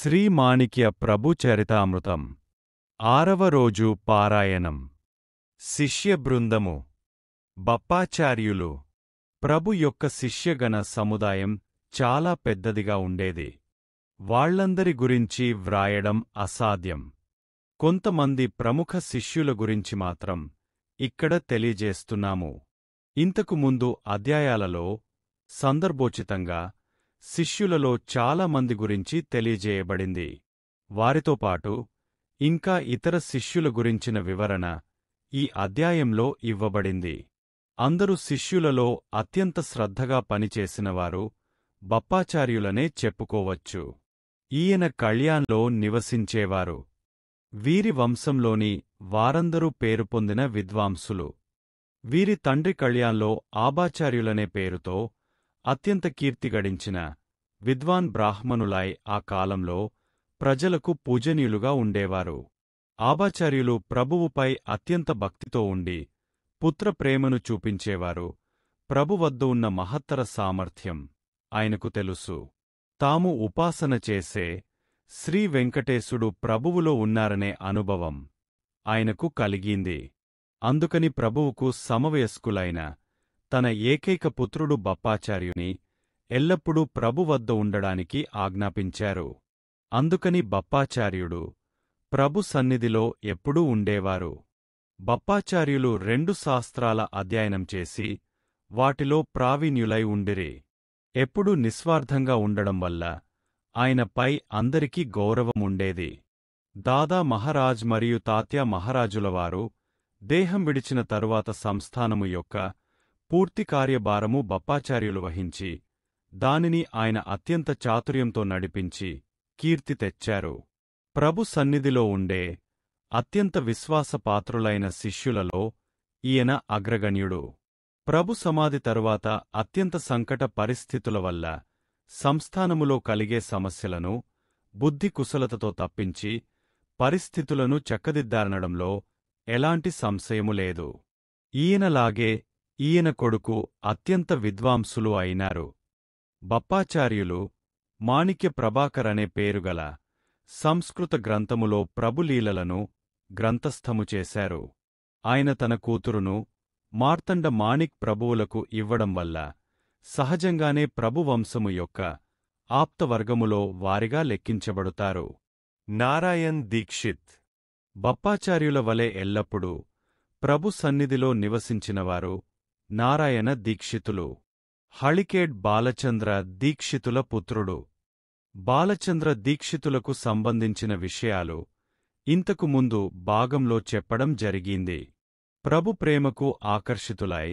శ్రీమాణిక్య ప్రభు చరితామృతం 6వ రోజు పారాయణం. శిష్యబృందము. బప్పాచార్యులు. ప్రభు యొక్క శిష్యగణ సముదాయం చాలా పెద్దదిగా ఉండేది. వాళ్లందరి గురించి వ్రాయడం అసాధ్యం. కొంతమంది ప్రముఖ శిష్యుల గురించి మాత్రం ఇక్కడ తెలియజేస్తున్నాము. ఇంతకు ముందు అధ్యాయాలలో సందర్భోచితంగా శిష్యులలో చాలా మంది గురించి తెలియజేయబడింది. వారితో పాటు ఇంకా ఇతర శిష్యుల గురించిన వివరణ ఈ అధ్యాయంలో ఇవ్వబడింది. అందరు శిష్యులలో అత్యంత శ్రద్ధగా పనిచేసినవారు బప్పాచార్యులనే చెప్పుకోవచ్చు. ఈయన కళ్యాణ్లో నివసించేవారు. వీరి వంశంలోని వారందరూ పేరు పొందిన విద్వాంసులు. వీరి తండ్రి కళ్యాణ్లో ఆబాచార్యులనే పేరుతో అత్యంత కీర్తి గడించిన విద్వాన్ బ్రాహ్మణులాయ్ ఆ కాలంలో ప్రజలకు పూజనీయులుగా ఉండేవారు. ఆబాచార్యులు ప్రభువుపై అత్యంత భక్తితో ఉండి పుత్రప్రేమను చూపించేవారు. ప్రభు వద్ద ఉన్న మహత్తర సామర్థ్యం ఆయనకు తెలుసు. తాము ఉపాసన చేసే శ్రీ వెంకటేశుడు ప్రభువులో ఉన్నారనే అనుభవం ఆయనకు కలిగింది. అందుకని ప్రభువుకు సమవయస్కులైన తన ఏకైక పుత్రుడు బప్పాచార్యుని ఎల్లప్పుడూ ప్రభు వద్ద ఉండడానికి ఆజ్ఞాపించారు. అందుకని బప్పాచార్యుడు ప్రభు సన్నిధిలో ఎప్పుడూ ఉండేవారు. బప్పాచార్యులు 2 శాస్త్రాల అధ్యయనం చేసి వాటిలో ప్రావీణ్యులై ఉండిరి. ఎప్పుడూ నిస్వార్థంగా ఉండడం వల్ల ఆయనపై అందరికీ గౌరవముండేది. దాదా మహారాజ్ మరియు తాత్యా మహారాజులవారు దేహం విడిచిన తరువాత సంస్థానము యొక్క పూర్తి కార్యభారము బప్పాచార్యులు వహించి దానిని ఆయన అత్యంత చాతుర్యంతో నడిపించి కీర్తి తెచ్చారు. ప్రభు సన్నిధిలో ఉండే అత్యంత విశ్వాసపాత్రులైన శిష్యులలో ఈయన అగ్రగణ్యుడు. ప్రభు సమాధి తరువాత అత్యంత సంకట పరిస్థితుల వల్ల సంస్థానములో కలిగే సమస్యలను బుద్ధి కుశలతతో తప్పించి పరిస్థితులను చక్కదిద్దారనడంలో ఎలాంటి సంశయము లేదు. ఈయనలాగే ఈయన కొడుకు అత్యంత విద్వాంసులు అయినారు. బప్పాచార్యులు మాణిక్య ప్రభాకర్ అనే పేరుగల సంస్కృత గ్రంథములో ప్రభులీలలను గ్రంథస్థము చేశారు. ఆయన తన కూతురును మార్తండ మాణిక్ ప్రభువులకు ఇవ్వడం వల్ల సహజంగానే ప్రభువంశము యొక్క ఆప్తవర్గములో వారిగా లెక్కించబడుతారు. నారాయణ్ దీక్షిత్. బప్పాచార్యుల వలె ఎల్లప్పుడూ ప్రభు సన్నిధిలో నివసించినవారు నారాయణ దీక్షితులు. హళికేడ్ బాలచంద్ర దీక్షితుల పుత్రుడు. బాలచంద్ర దీక్షితులకు సంబంధించిన విషయాలు ఇంతకు ముందు భాగంలో చెప్పడం జరిగింది. ప్రభు ప్రేమకు ఆకర్షితులై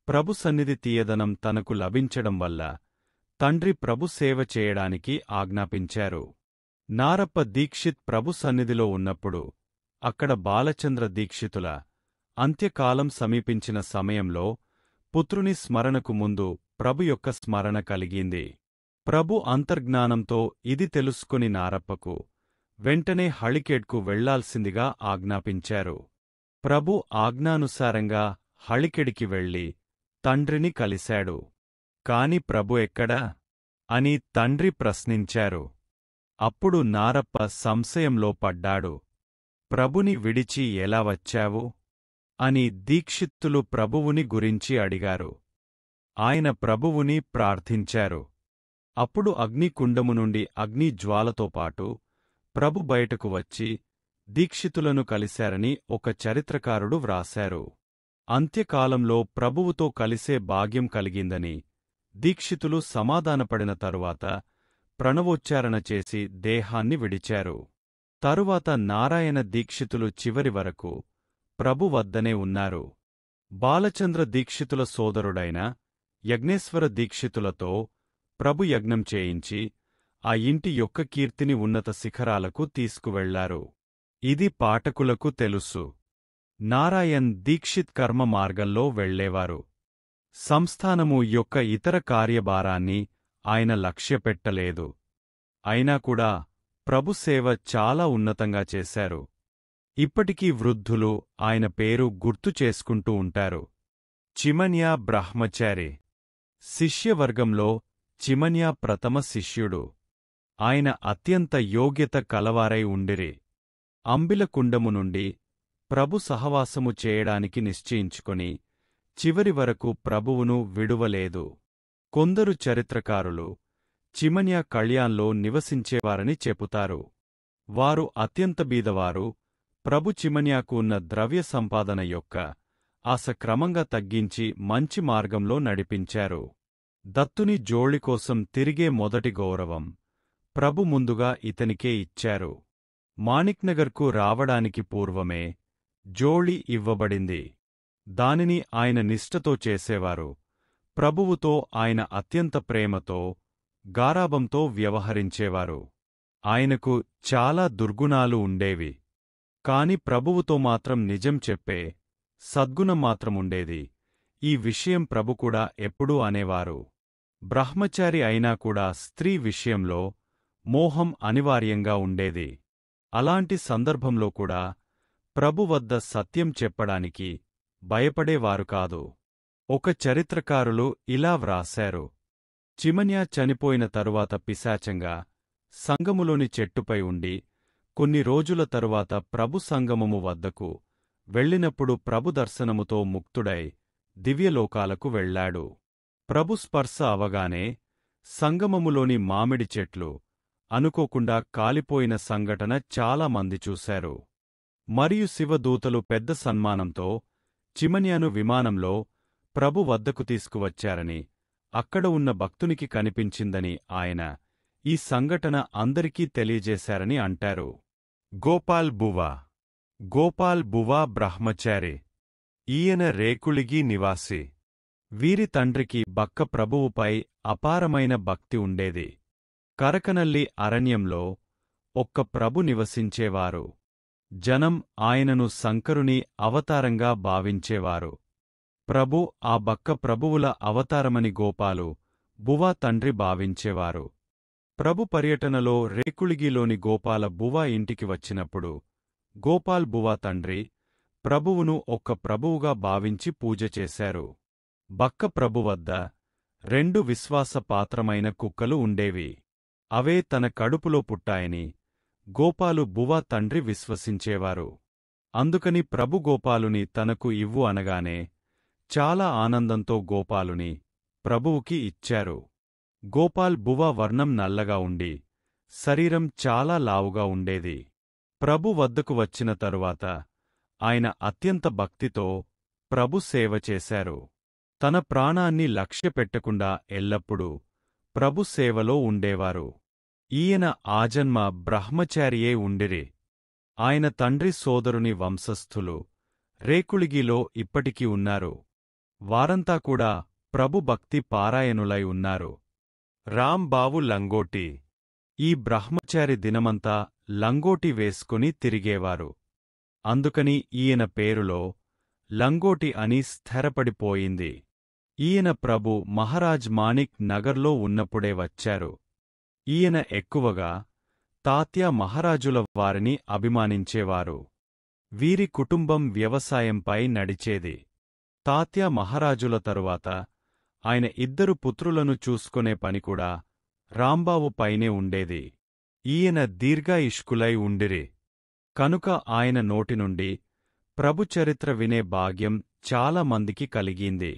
ప్రభు సన్నిధి తీయదనం తనకు లభించడం వల్ల తండ్రి ప్రభు సేవ చేయడానికి ఆజ్ఞాపించారు. నారప్ప దీక్షిత్ ప్రభు సన్నిధిలో ఉన్నప్పుడు అక్కడ బాలచంద్ర దీక్షితుల అంత్యకాలం సమీపించిన సమయంలో పుత్రుని స్మరణకు ముందు ప్రభు యొక్క స్మరణ కలిగింది. ప్రభు అంతర్జ్ఞానంతో ఇది తెలుసుకుని నారప్పకు వెంటనే హళికేడ్కు వెళ్లాల్సిందిగా ఆజ్ఞాపించారు. ప్రభు ఆజ్ఞానుసారంగా హళికెడికి వెళ్లి తండ్రిని కలిశాడు. కాని ప్రభు ఎక్కడా అని తండ్రి ప్రశ్నించారు. అప్పుడు నారప్ప సంశయంలో పడ్డాడు. ప్రభుని విడిచి ఎలా వచ్చావు అని దీక్షిత్తులు ప్రభువుని గురించి అడిగారు. ఆయన ప్రభువుని ప్రార్థించారు. అప్పుడు అగ్నికుండము నుండి అగ్నిజ్వాలతో పాటు ప్రభు బయటకు వచ్చి దీక్షితులను కలిశారని ఒక చరిత్రకారుడు వ్రాశారు. అంత్యకాలంలో ప్రభువుతో కలిసే భాగ్యం కలిగిందని దీక్షితులు సమాధానపడిన తరువాత ప్రణవోచ్చారణ చేసి దేహాన్ని విడిచారు. తరువాత నారాయణ దీక్షితులు చివరి వరకు ప్రభు వద్దనే ఉన్నారు. బాలచంద్ర దీక్షితుల సోదరుడైన యజ్ఞేశ్వర దీక్షితులతో ప్రభు యజ్ఞం చేయించి ఆ ఇంటి యొక్క కీర్తిని ఉన్నత శిఖరాలకు తీసుకువెళ్లారు. ఇది పాఠకులకు తెలుసు. నారాయణ్ దీక్షిత్ కర్మ మార్గంలో వెళ్లేవారు. సంస్థానము యొక్క ఇతర కార్యభారాన్ని ఆయన లక్ష్యపెట్టలేదు. అయినా కూడా ప్రభు సేవ చాలా ఉన్నతంగా చేశారు. ఇప్పటికీ వృద్ధులు ఆయన పేరు గుర్తు చేసుకుంటూ ఉంటారు. చిమన్యా బ్రహ్మచారి. శిష్యవర్గంలో చిమన్యా ప్రథమ శిష్యుడు. ఆయన అత్యంత యోగ్యత కలవారై ఉండిరి. అంబిలకుండము నుండి ప్రభు సహవాసము చేయడానికి నిశ్చయించుకొని చివరి వరకు ప్రభువును విడువలేదు. కొందరు చరిత్రకారులు చిమన్యా కళ్యాణ్లో నివసించేవారని చెపుతారు. వారు అత్యంత బీదవారు. ప్రభు చిమన్యాకు ఉన్న ద్రవ్య సంపాదన యొక్క ఆశ క్రమంగా తగ్గించి మంచి మార్గంలో నడిపించారు. దత్తుని జోళికోసం తిరిగే మొదటి గౌరవం ప్రభు ముందుగా ఇతనికే ఇచ్చారు. మాణిక్నగర్కు రావడానికి పూర్వమే జోళి ఇవ్వబడింది. దానిని ఆయన నిష్ఠతో చేసేవారు. ప్రభువుతో ఆయన అత్యంత ప్రేమతో, గారాబంతో వ్యవహరించేవారు. ఆయనకు చాలా దుర్గుణాలు ఉండేవి. కాని ప్రభువుతో మాత్రం నిజం చెప్పే సద్గుణం మాత్రముండేది. ఈ విషయం ప్రభు కూడా ఎప్పుడూ అనేవారు. బ్రహ్మచారి అయినా కూడా స్త్రీ విషయంలో మోహం అనివార్యంగా ఉండేది. అలాంటి సందర్భంలో కూడా ప్రభు వద్ద సత్యం చెప్పడానికి భయపడేవారు కాదు. ఒక చరిత్రకారులు ఇలా వ్రాశారు: చిమన్యా చనిపోయిన తరువాత పిశాచంగా సంగములోని చెట్టుపై ఉండి కొన్ని రోజుల తరువాత ప్రభు సంగమము వద్దకు వెళ్ళినప్పుడు ప్రభు దర్శనముతో ముక్తుడై దివ్యలోకాలకు వెళ్ళాడు. ప్రభు స్పర్శ అవగానే సంగమములోని మామిడి చెట్లు అనుకోకుండా కాలిపోయిన సంఘటన చాలా మంది చూశారు. మరియు శివదూతలు పెద్ద సన్మానంతో చిమన్యాను విమానంలో ప్రభు వద్దకు తీసుకువచ్చారని, అక్కడ ఉన్న భక్తునికి కనిపించిందని ఆయన ఈ సంఘటన అందరికీ తెలియజేశారని అంటారు. గోపాల్ బువా. గోపాల్ బువా బ్రహ్మచారి. ఈయన రేకుళిగి నివాసి. వీరి తండ్రికి బక్క ప్రభువుపై అపారమైన భక్తి ఉండేది. కరకనల్లి అరణ్యంలో ఒక్క ప్రభు నివసించేవారు. జనం ఆయనను శంకరుని అవతారంగా భావించేవారు. ప్రభు ఆ బక్క ప్రభువుల అవతారమని గోపాలు బువా తండ్రి భావించేవారు. ప్రభు పర్యటనలో రేకుళిగిలోని గోపాల బువా ఇంటికి వచ్చినప్పుడు గోపాల్ బువా తండ్రి ప్రభువును ఒక్క ప్రభువుగా భావించి పూజ చేశారు. బక్క ప్రభు వద్ద 2 విశ్వాసపాత్రమైన కుక్కలు ఉండేవి. అవే తన కడుపులో పుట్టాయని గోపాలు బువా తండ్రి విశ్వసించేవారు. అందుకని ప్రభు గోపాలుని తనకు ఇవ్వు అనగానే చాలా ఆనందంతో గోపాలుని ప్రభువుకి ఇచ్చారు. గోపాల్ బువా వర్ణం నల్లగా ఉండి శరీరం చాలా లావుగా ఉండేది. ప్రభు వద్దకు వచ్చిన తరువాత ఆయన అత్యంత భక్తితో ప్రభు సేవ చేశారు. తన ప్రాణాన్ని లక్ష్యపెట్టకుండా ఎల్లప్పుడూ ప్రభు సేవలో ఉండేవారు. ఈయన ఆజన్మ బ్రహ్మచారియే ఉండిరి. ఆయన తండ్రి సోదరుని వంశస్థులు రేకుళిగిలో ఇప్పటికీ ఉన్నారు. వారంతా కూడా ప్రభు భక్తి పారాయణులై ఉన్నారు. రాంబావు లంగోటి. ఈ బ్రహ్మచారి దినమంతా లంగోటి వేసుకుని తిరిగేవారు. అందుకని ఈయన పేరులో లంగోటి అని స్థిరపడిపోయింది. ఈయన ప్రభు మహారాజ్ మాణిక్ నగర్లో ఉన్నప్పుడే వచ్చారు. ఈయన ఎక్కువగా తాత్యా మహారాజుల వారిని అభిమానించేవారు. వీరి కుటుంబం వ్యవసాయంపై నడిచేది. తాత్యా మహారాజుల తరువాత ఆయన 2 పుత్రులను చూసుకునే పనికూడా రాంబావు పైనే ఉండేది. ఈయన దీర్ఘాయుష్కులై ఉండిరి. కనుక ఆయన నోటి నుండి ప్రభుచరిత్ర వినే భాగ్యం చాలా మందికి కలిగింది.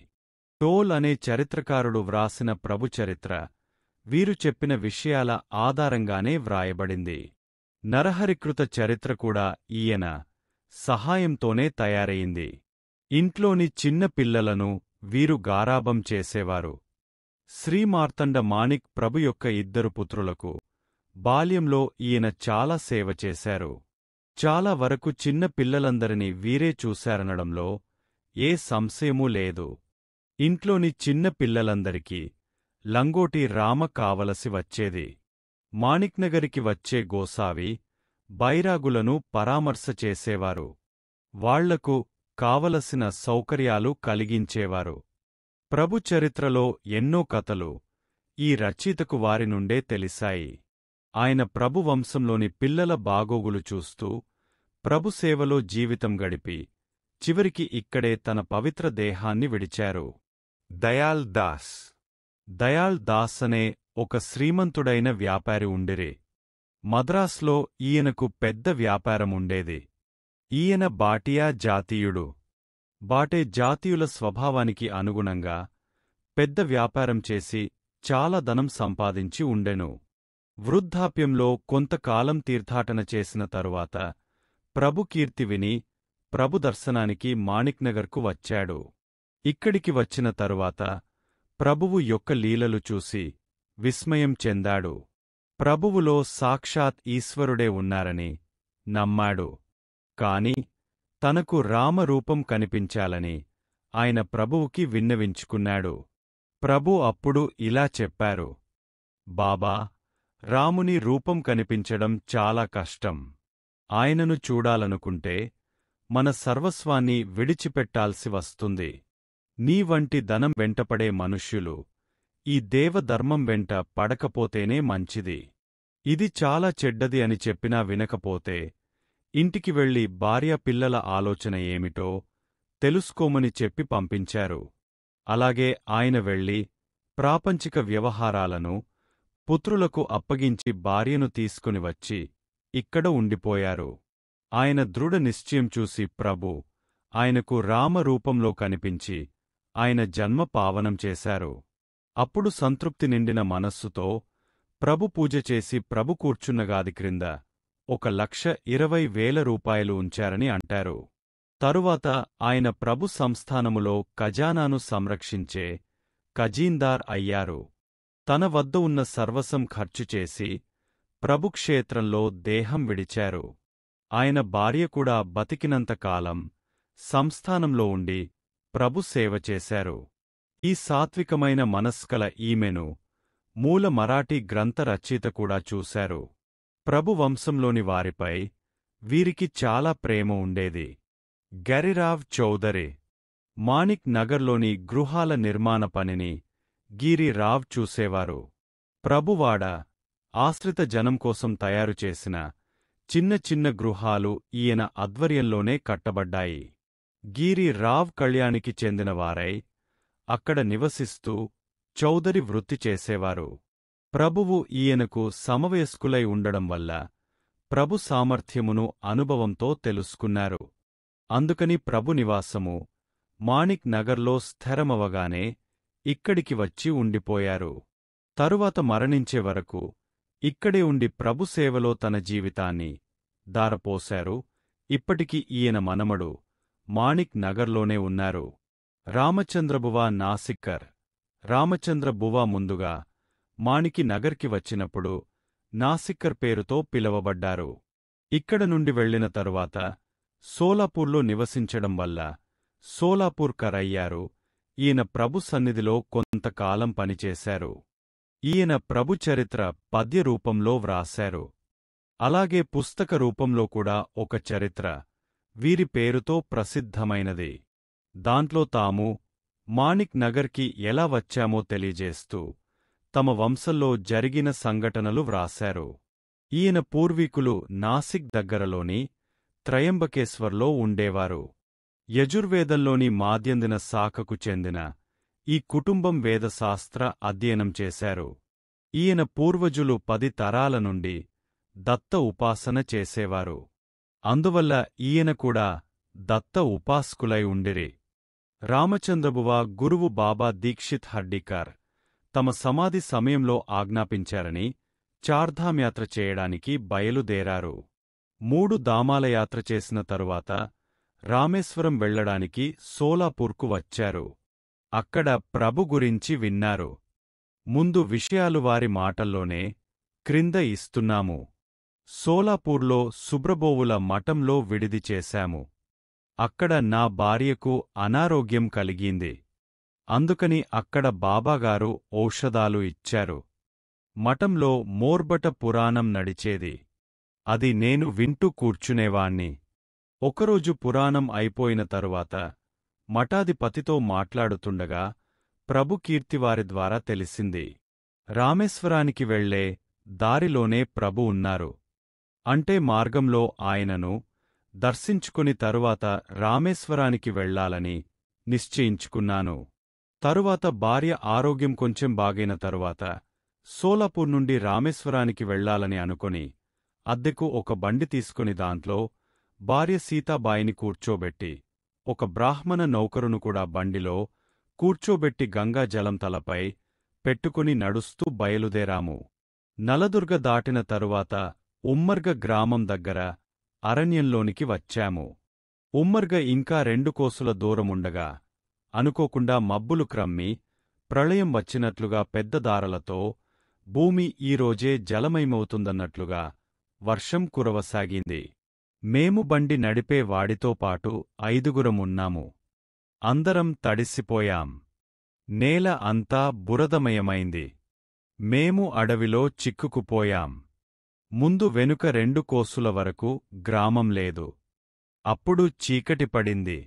టోల్ అనే చరిత్రకారుడు వ్రాసిన ప్రభుచరిత్ర వీరు చెప్పిన విషయాల ఆధారంగానే వ్రాయబడింది. నరహరికృత చరిత్ర కూడా ఈయన సహాయంతోనే తయారయింది. ఇంట్లోని చిన్న పిల్లలను వీరు గారాబం చేసేవారు. శ్రీమార్తండ మాణిక్ ప్రభు యొక్క 2 పుత్రులకు బాల్యంలో ఈయన చాలా సేవ చేశారు. చాలా వరకు చిన్న పిల్లలందరినీ వీరే చూశారనడంలో ఏ సంశయమూ లేదు. ఇంట్లోని చిన్న పిల్లలందరికీ లంగోటి రామ కావలసి వచ్చేది. మాణిక్నగరికి వచ్చే గోసావి బైరాగులను పరామర్శ చేసేవారు. వాళ్లకు కావలసిన సౌకర్యాలు కలిగించేవారు. ప్రభు చరిత్రలో ఎన్నో కథలు ఈ రచయితకు వారి నుండే తెలిసాయి. ఆయన ప్రభు వంశంలోని పిల్లల బాగోగులు చూస్తూ ప్రభు సేవలో జీవితం గడిపి చివరికి ఇక్కడే తన పవిత్ర దేహాన్ని విడిచారు. దయాల్ దాస్. దయాల్ దాస్ అనే ఒక శ్రీమంతుడైన వ్యాపారి ఉండిరి. మద్రాస్లో ఈయనకు పెద్ద వ్యాపారముండేది. ఈయన బాటియా జాతీయుడు. బాటే జాతీయుల స్వభావానికి అనుగుణంగా పెద్ద వ్యాపారం చేసి చాలా ధనం సంపాదించి ఉండెను. వృద్ధాప్యంలో కొంతకాలం తీర్థాటన చేసిన తరువాత ప్రభు కీర్తి విని ప్రభు దర్శనానికి మాణిక్నగర్కు వచ్చాడు. ఇక్కడికి వచ్చిన తరువాత ప్రభువు యొక్క లీలలు చూసి విస్మయం చెందాడు. ప్రభువులో సాక్షాత్ ఈశ్వరుడే ఉన్నారని నమ్మాడు. కాని తనకు రామరూపం కనిపించాలని ఆయన ప్రభువుకి విన్నవించుకున్నాడు. ప్రభు అప్పుడు ఇలా చెప్పారు: బాబా, రాముని రూపం కనిపించడం చాలా కష్టం. ఆయనను చూడాలనుకుంటే మన సర్వస్వాన్ని విడిచిపెట్టాల్సి వస్తుంది. నీ వంటి ధనం వెంటపడే మనుష్యులు ఈ దేవధర్మం వెంట పడకపోతేనే మంచిది. ఇది చాలా చెడ్డది అని చెప్పినా వినకపోతే ఇంటికి వెళ్లి భార్య పిల్లల ఆలోచన ఏమిటో తెలుసుకోమని చెప్పి పంపించారు. అలాగే ఆయన వెళ్లి ప్రాపంచిక వ్యవహారాలను పుత్రులకు అప్పగించి భార్యను తీసుకుని వచ్చి ఇక్కడ ఉండిపోయారు. ఆయన దృఢ నిశ్చయం చూసి ప్రభు ఆయనకు రామరూపంలో కనిపించి ఆయన జన్మ పావనం చేశారు. అప్పుడు సంతృప్తి నిండిన మనస్సుతో ప్రభు పూజ చేసి ప్రభు కూర్చున్న గాది క్రింద 1,20,000 రూపాయలు ఉంచారని అంటారు. తరువాత ఆయన ప్రభు సంస్థానములో ఖజానాను సంరక్షించే ఖజీందార్ అయ్యారు. తన వద్ద ఉన్న సర్వసం ఖర్చు చేసి ప్రభుక్షేత్రంలో దేహం విడిచారు. ఆయన భార్య కూడా బతికినంతకాలం సంస్థానంలో ఉండి ప్రభు సేవ చేశారు. ఈ సాత్వికమైన మనస్కల ఈమెను మూల మరాఠీ గ్రంథ రచయిత కూడా చూశారు. ప్రభు వంశంలోని వారిపై వీరికి చాలా ప్రేమ ఉండేది. గరిరావ్ చౌదరి మాణిక్ నగర్లోని గృహాల నిర్మాణ పనిని గిరిరావ్ చూసేవారు. ప్రభువాడ ఆశ్రిత జనం కోసం తయారుచేసిన చిన్న చిన్న గృహాలు ఈయన ఆధ్వర్యంలోనే కట్టబడ్డాయి. గిరిరావ్ కళ్యాణికి చెందినవారై అక్కడ నివసిస్తూ చౌదరి వృత్తి చేసేవారు. ప్రభువు ఈయనకు సమవయస్కులై ఉండడం వల్ల ప్రభు సామర్థ్యమును అనుభవంతో తెలుసుకున్నారు. అందుకని ప్రభు నివాసము మాణిక్ నగర్లో స్థిరమవగానే ఇక్కడికి వచ్చి ఉండిపోయారు. తరువాత మరణించే వరకు ఇక్కడే ఉండి ప్రభు సేవలో తన జీవితాన్ని దారపోశారు. ఇప్పటికి ఈయన మనమడు మాణిక్ నగర్లోనే ఉన్నారు. రామచంద్రబువా నాసిక్కర్ రామచంద్రబువా ముందుగా మాణికి నగర్కి వచ్చినప్పుడు నాసిక్కర్ పేరుతో పిలవబడ్డారు. ఇక్కడ నుండి వెళ్లిన తరువాత సోలాపూర్లో నివసించడం వల్ల సోలాపూర్కర్ అయ్యారు. ఈయన ప్రభు సన్నిధిలో కొంతకాలం పనిచేశారు. ఈయన ప్రభు చరిత్ర పద్య రూపంలో వ్రాశారు. అలాగే పుస్తక రూపంలో కూడా ఒక చరిత్ర వీరి పేరుతో ప్రసిద్ధమైనది. దాంట్లో తాము మాణిక్ నగర్కి ఎలా వచ్చామో తెలియజేస్తూ తమ వంశంలో జరిగిన సంఘటనలు వ్రాశారు. ఈయన పూర్వీకులు నాసిక్ దగ్గరలోని త్రయంబకేశ్వర్లో ఉండేవారు. యజుర్వేదంలోని మాద్యందిన శాఖకు చెందిన ఈ కుటుంబం వేదశాస్త్ర అధ్యయనం చేశారు. ఈయన పూర్వజులు 10 తరాల నుండి దత్త ఉపాసన చేసేవారు. అందువల్ల ఈయన కూడా దత్త ఉపాసకులై ఉండిరి. రామచంద్రబువా గురువు బాబా దీక్షిత్ హర్డీకర్ తమ సమాధి సమయంలో ఆజ్ఞాపించారని చార్ధామ్ యాత్ర చేయడానికి బయలుదేరారు. 3 ధామాల యాత్ర చేసిన తరువాత రామేశ్వరం వెళ్లడానికి సోలాపూర్కు వచ్చారు. అక్కడ ప్రభు గురించి విన్నారు. ముందు విషయాలు వారి మాటల్లోనే క్రింద ఇస్తున్నాము. సోలాపూర్లో సుబ్రబోవుల మఠంలో విడిది చేశాము. అక్కడ నా భార్యకు అనారోగ్యం కలిగింది. అందుకని అక్కడ బాబాగారు ఔషధాలు ఇచ్చారు. మఠంలో మోర్బట పురాణం నడిచేది. అది నేను వింటూ కూర్చునేవాణ్ణి. ఒకరోజు పురాణం అయిపోయిన తరువాత మఠాధిపతితో మాట్లాడుతుండగా ప్రభు కీర్తివారి ద్వారా తెలిసింది. రామేశ్వరానికి వెళ్లే దారిలోనే ప్రభు ఉన్నారు. అంటే మార్గంలో ఆయనను దర్శించుకుని తరువాత రామేశ్వరానికి వెళ్లాలని నిశ్చయించుకున్నాను. తరువాత భార్య ఆరోగ్యం కొంచెం బాగైన తరువాత సోలాపూర్ నుండి రామేశ్వరానికి వెళ్లాలని అనుకొని అద్దెకు ఒక బండి తీసుకుని దాంట్లో భార్య సీతాబాయిని కూర్చోబెట్టి ఒక బ్రాహ్మణ నౌకరును కూడా బండిలో కూర్చోబెట్టి గంగా జలం తలపై పెట్టుకుని నడుస్తూ బయలుదేరాము. నలదుర్గ దాటిన తరువాత ఉమ్మర్గ గ్రామం దగ్గర అరణ్యంలోనికి వచ్చాము. ఉమ్మర్గ ఇంకా 2 కోసుల దూరముండగా అనుకోకుండా మబ్బులు క్రమ్మి ప్రళయం వచ్చినట్లుగా పెద్ద దారలతో భూమి ఈరోజే జలమయమవుతుందన్నట్లుగా వర్షం కురవసాగింది. మేము బండి నడిపే వాడితో పాటు 5గురమున్నాము. అందరం తడిసిపోయాం. నేల అంతా బురదమయమైంది. మేము అడవిలో చిక్కుకుపోయాం. ముందు వెనుక 2 కోసుల వరకు గ్రామం లేదు. అప్పుడు చీకటి పడింది.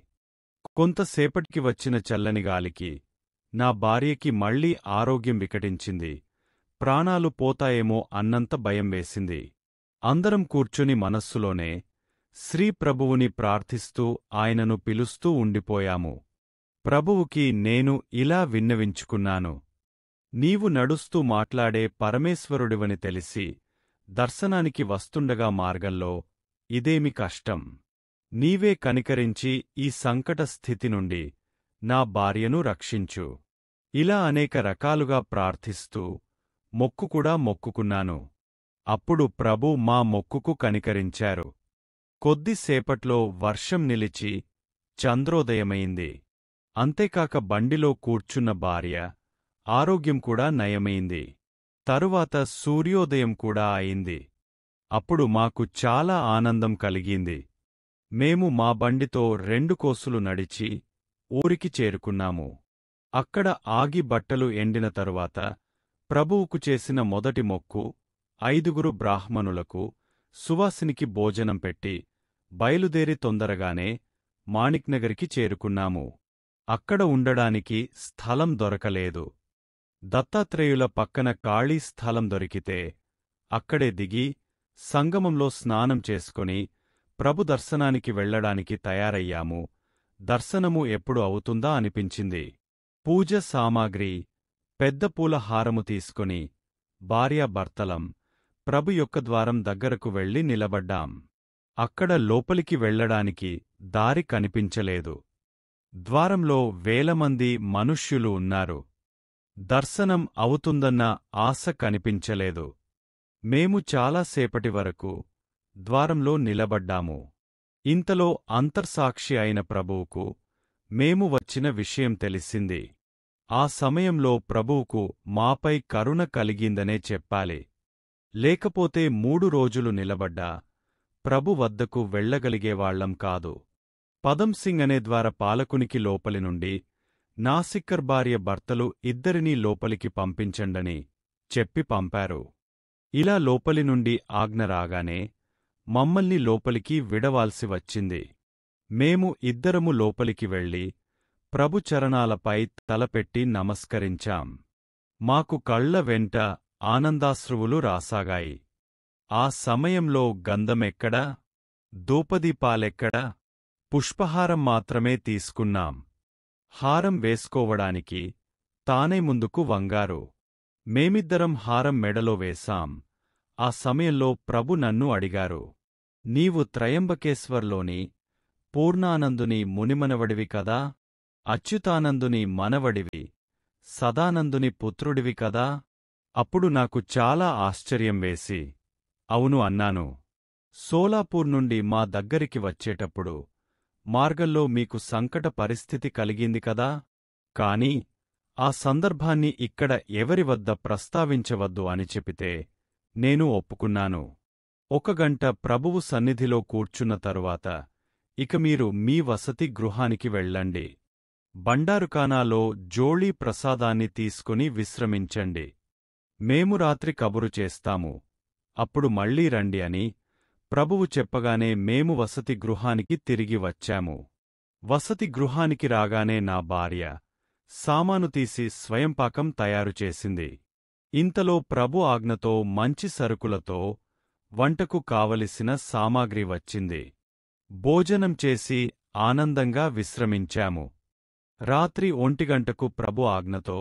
కొంతసేపటికి వచ్చిన చల్లని గాలికి నా భార్యకి మళ్లీ ఆరోగ్యం వికటించింది. ప్రాణాలు పోతాయేమో అన్నంత భయం వేసింది. అందరం కూర్చుని మనస్సులోనే శ్రీ ప్రభువుని ప్రార్థిస్తూ ఆయనను పిలుస్తూ ఉండిపోయాము. ప్రభువుకి నేను ఇలా విన్నవించుకున్నాను. నీవు నడుస్తూ మాట్లాడే పరమేశ్వరుడివని తెలిసి దర్శనానికి వస్తుండగా మార్గంలో ఇదేమి కష్టం. నీవే కనికరించి ఈ సంకట స్థితి నుండి నా భార్యను రక్షించు. ఇలా అనేక రకాలుగా ప్రార్థిస్తూ మొక్కు కూడా మొక్కుకున్నాను. అప్పుడు ప్రభు మా మొక్కుకు కనికరించారు. కొద్దిసేపట్లో వర్షం నిలిచి చంద్రోదయమైంది. అంతేకాక బండిలో కూర్చున్న భార్య ఆరోగ్యం కూడా నయమైంది. తరువాత సూర్యోదయం కూడా అయింది. అప్పుడు మాకు చాలా ఆనందం కలిగింది. మేము మా బండితో 2 కోసులు నడిచి ఊరికి చేరుకున్నాము. అక్కడ ఆగి బట్టలు ఎండిన తరువాత ప్రభువుకు చేసిన మొదటి మొక్కు 5గురు బ్రాహ్మణులకు సువాసినికి భోజనం పెట్టి బయలుదేరి తొందరగానే మాణిక్నగర్కి చేరుకున్నాము. అక్కడ ఉండడానికి స్థలం దొరకలేదు. దత్తాత్రేయుల పక్కన ఖాళీ స్థలం దొరికితే అక్కడే దిగి సంగమంలో స్నానం చేసుకుని ప్రభు దర్శనానికి వెళ్లడానికి తయారయ్యాము. దర్శనము ఎప్పుడు అవుతుందా అనిపించింది. పూజ సామాగ్రి, పెద్ద పూల హారము తీసుకుని భార్యాభర్తలం ప్రభు యొక్క ద్వారం దగ్గరకు వెళ్లి నిలబడ్డాం. అక్కడ లోపలికి వెళ్లడానికి దారి కనిపించలేదు. ద్వారంలో వేలమంది మనుష్యులు ఉన్నారు. దర్శనం అవుతుందన్న ఆశ కనిపించలేదు. మేము చాలాసేపటి వరకు ద్వారంలో నిలబడ్డాము. ఇంతలో అంతర్సాక్షి అయిన ప్రభువుకు మేము వచ్చిన విషయం తెలిసింది. ఆ సమయంలో ప్రభువుకు మాపై కరుణ కలిగిందనే చెప్పాలి. లేకపోతే 3 రోజులు నిలబడ్డా ప్రభు వద్దకు వెళ్లగలిగేవాళ్లం కాదు. పదం సింగ్ అనే ద్వార పాలకునికి లోపలి నుండి నాసిక్కర్ భార్య భర్తలు 2ని లోపలికి పంపించండని చెప్పి పంపారు. ఇలా లోపలి నుండి ఆజ్ఞ రాగానే మమ్మల్ని లోపలికి విడవాల్సి వచ్చింది. మేము 2 లోపలికి వెళ్లి ప్రభు చరణాలపై తలపెట్టి నమస్కరించాం. మాకు కళ్ల వెంట ఆనందాశ్రువులు రాసాగాయి. ఆ సమయంలో గంధమెక్కడా, ధూపదీపాలెక్కడా, పుష్పహారం మాత్రమే తీసుకున్నాం. హారం వేసుకోవడానికి తానే ముందుకు వంగారు. మేమిద్దరం హారం మెడలో వేశాం. ఆ సమయంలో ప్రభు నన్ను అడిగారు, నీవు త్రయంబకేశ్వర్లోని పూర్ణానందుని మునిమనవడివి కదా, అచ్యుతానందుని మనవడివి, సదానందుని పుత్రుడివి కదా? అప్పుడు నాకు చాలా ఆశ్చర్యం వేసి అవును అన్నాను. సోలాపూర్ నుండి మా దగ్గరికి వచ్చేటప్పుడు మార్గంలో మీకు సంకట పరిస్థితి కలిగింది కదా, కాని ఆ సందర్భాన్ని ఇక్కడ ఎవరి వద్ద ప్రస్తావించవద్దు అని చెప్పితే నేను ఒప్పుకున్నాను. 1 గంట ప్రభువు సన్నిధిలో కూర్చున్న తరువాత ఇక మీరు మీ వసతి గృహానికి వెళ్ళండి. బండారుఖానాలో జోళీ ప్రసాదాన్ని తీసుకుని విశ్రమించండి. మేము రాత్రి కబురు చేస్తాము. అప్పుడు మళ్లీ రండి అని ప్రభువు చెప్పగానే మేము వసతి గృహానికి తిరిగి వచ్చాము. వసతి గృహానికి రాగానే నా భార్య సామాను తీసి స్వయంపాకం తయారుచేసింది. ఇంతలో ప్రభు ఆజ్ఞతో మంచి సరుకులతో వంటకు కావలసిన సామాగ్రి వచ్చింది. భోజనం చేసి ఆనందంగా విశ్రమించాము. రాత్రి 1 గంటకు ప్రభు ఆజ్ఞతో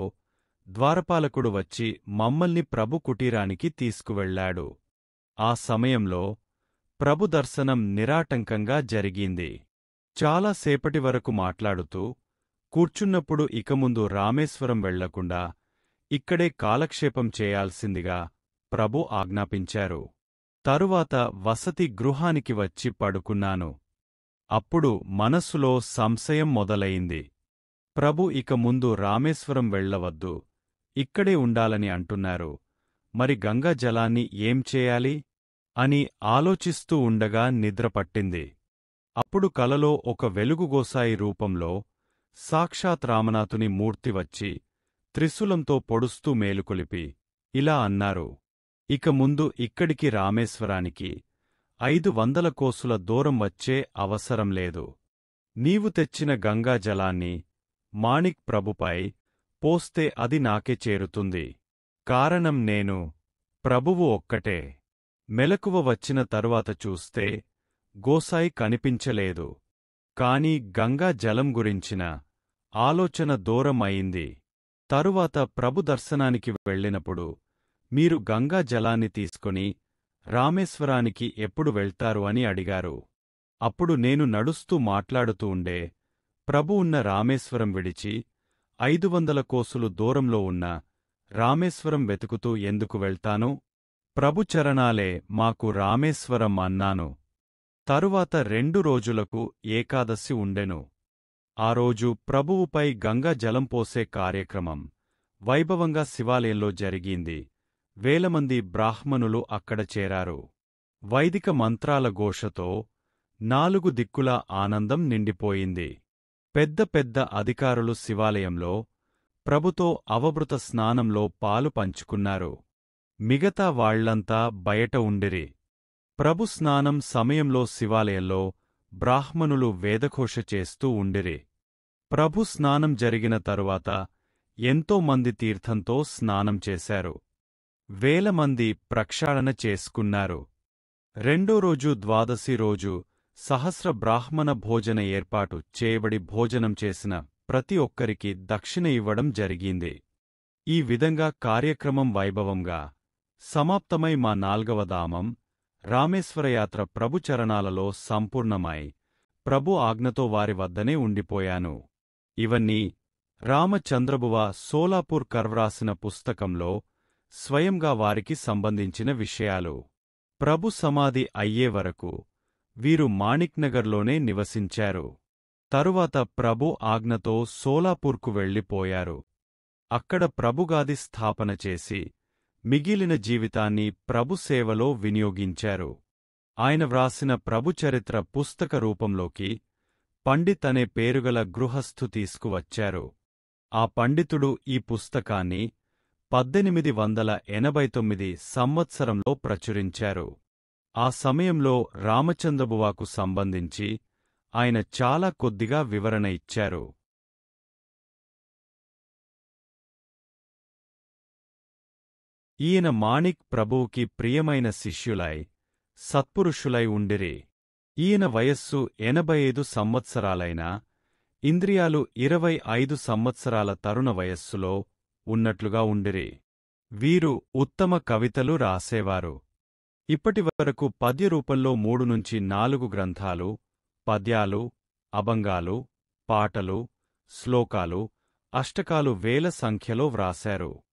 ద్వారపాలకుడు వచ్చి మమ్మల్ని ప్రభు కుటీరానికి తీసుకువెళ్ళాడు. ఆ సమయంలో ప్రభు దర్శనం నిరాటంకంగా జరిగింది. చాలా సేపటి వరకు మాట్లాడుతూ కూర్చున్నప్పుడు ఇక ముందు రామేశ్వరం వెళ్లకుండా ఇక్కడే కాలక్షేపం చేయాల్సిందిగా ప్రభు ఆజ్ఞాపించారు. తరువాత వసతి గృహానికి వచ్చి పడుకున్నాను. అప్పుడు మనస్సులో సంశయం మొదలయింది. ప్రభు ఇక ముందు రామేశ్వరం వెళ్ళవద్దు, ఇక్కడే ఉండాలని అంటున్నారు, మరి గంగా జలాన్ని ఏం చేయాలి అని ఆలోచిస్తూ ఉండగా నిద్రపట్టింది. అప్పుడు కలలో ఒక వెలుగుగోసాయి రూపంలో సాక్షాత్ రామనాథుని మూర్తి వచ్చి త్రిశూలంతో పొడుస్తూ మేలుకొలిపి ఇలా అన్నారు: ఇక ముందు ఇక్కడికి రామేశ్వరానికి 500 కోసుల దూరం వచ్చే అవసరం లేదు. నీవు తెచ్చిన గంగా జలాన్ని మాణిక్ ప్రభుపై పోస్తే అది నాకే చేరుతుంది. కారణం నేను, ప్రభువు ఒక్కటే. మెలకువ వచ్చిన తరువాత చూస్తే గోసాయి కనిపించలేదు. కాని గంగా జలం గురించిన ఆలోచన దూరం అయింది. తరువాత ప్రభు దర్శనానికి వెళ్ళినప్పుడు మీరు గంగా జలాన్ని తీసుకొని రామేశ్వరానికి ఎప్పుడు వెళ్తారు అని అడిగారు. అప్పుడు నేను నడుస్తూ మాట్లాడుతూ ఉండే ప్రభు ఉన్న రామేశ్వరం విడిచి 500 కోసులు దూరంలో ఉన్న రామేశ్వరం వెతుకుతూ ఎందుకు వెళ్తాను? ప్రభు చరణాలే మాకు రామేశ్వరం అన్నాను. తరువాత 2 రోజులకు ఏకాదశి ఉండెను. ఆ రోజు ప్రభువుపై గంగా జలం పోసే కార్యక్రమం వైభవంగా శివాలయంలో జరిగింది. వేలమంది బ్రాహ్మణులు అక్కడ చేరారు. వైదిక మంత్రాల ఘోషతో 4 దిక్కులా ఆనందం నిండిపోయింది. పెద్ద పెద్ద అధికారులు శివాలయంలో ప్రభుతో అవభృత స్నానంలో పాలు పంచుకున్నారు. మిగతా వాళ్లంతా బయట ఉండిరి. ప్రభు స్నానం సమయంలో శివాలయంలో బ్రాహ్మణులు వేదఘోష చేస్తూ ఉండిరి. ప్రభు స్నానం జరిగిన తరువాత ఎంతో మంది తీర్థంతో స్నానం చేశారు. వేలమంది ప్రక్షాళన చేసుకున్నారు. రెండో రోజు ద్వాదశి రోజు సహస్ర బ్రాహ్మణ భోజన ఏర్పాటు చేయబడి భోజనం చేసిన ప్రతి ఒక్కరికి దక్షిణ ఇవ్వడం జరిగింది. ఈ విధంగా కార్యక్రమం వైభవంగా సమాప్తమై మా 4వ ధామం రామేశ్వరయాత్ర ప్రభు చరణాలలో సంపూర్ణమై ప్రభు ఆజ్ఞతో వారి వద్దనే ఉండిపోయాను. ఇవన్నీ రామచంద్రబువ సోలాపూర్ కర్వ్రాసిన పుస్తకంలో స్వయంగా వారికి సంబంధించిన విషయాలు. ప్రభు సమాధి అయ్యే వరకు వీరు మాణిక్నగర్లోనే నివసించారు. తరువాత ప్రభు ఆజ్ఞతో సోలాపూర్కు వెళ్ళిపోయారు. అక్కడ ప్రభుగాది స్థాపన చేసి మిగిలిన జీవితాన్ని ప్రభు సేవలో వినియోగించారు. ఆయన వ్రాసిన ప్రభుచరిత్ర పుస్తక రూపంలోకి పండిత్ అనే పేరుగల గృహస్థు తీసుకువచ్చారు. ఆ పండితుడు ఈ పుస్తకాన్ని 1889 సంవత్సరంలో ప్రచురించారు. ఆ సమయంలో రామచంద్రబువాకు సంబంధించి ఆయన చాలా కొద్దిగా వివరణ ఇచ్చారు. ఈయన మాణిక్ ప్రభువుకి ప్రియమైన శిష్యులై సత్పురుషులై ఉండిరి. ఈయన వయస్సు 85 సంవత్సరాలైనా ఇంద్రియాలు 25 సంవత్సరాల తరుణ వయస్సులో ఉన్నట్లుగా ఉండిరి. వీరు ఉత్తమ కవితలు రాసేవారు. ఇప్పటివరకు పద్య రూపంలో 3 నుంచి 4 గ్రంథాలు, పద్యాలు, అభంగాలు, పాటలు, శ్లోకాలు, అష్టకాలు వేల సంఖ్యలో వ్రాశారు.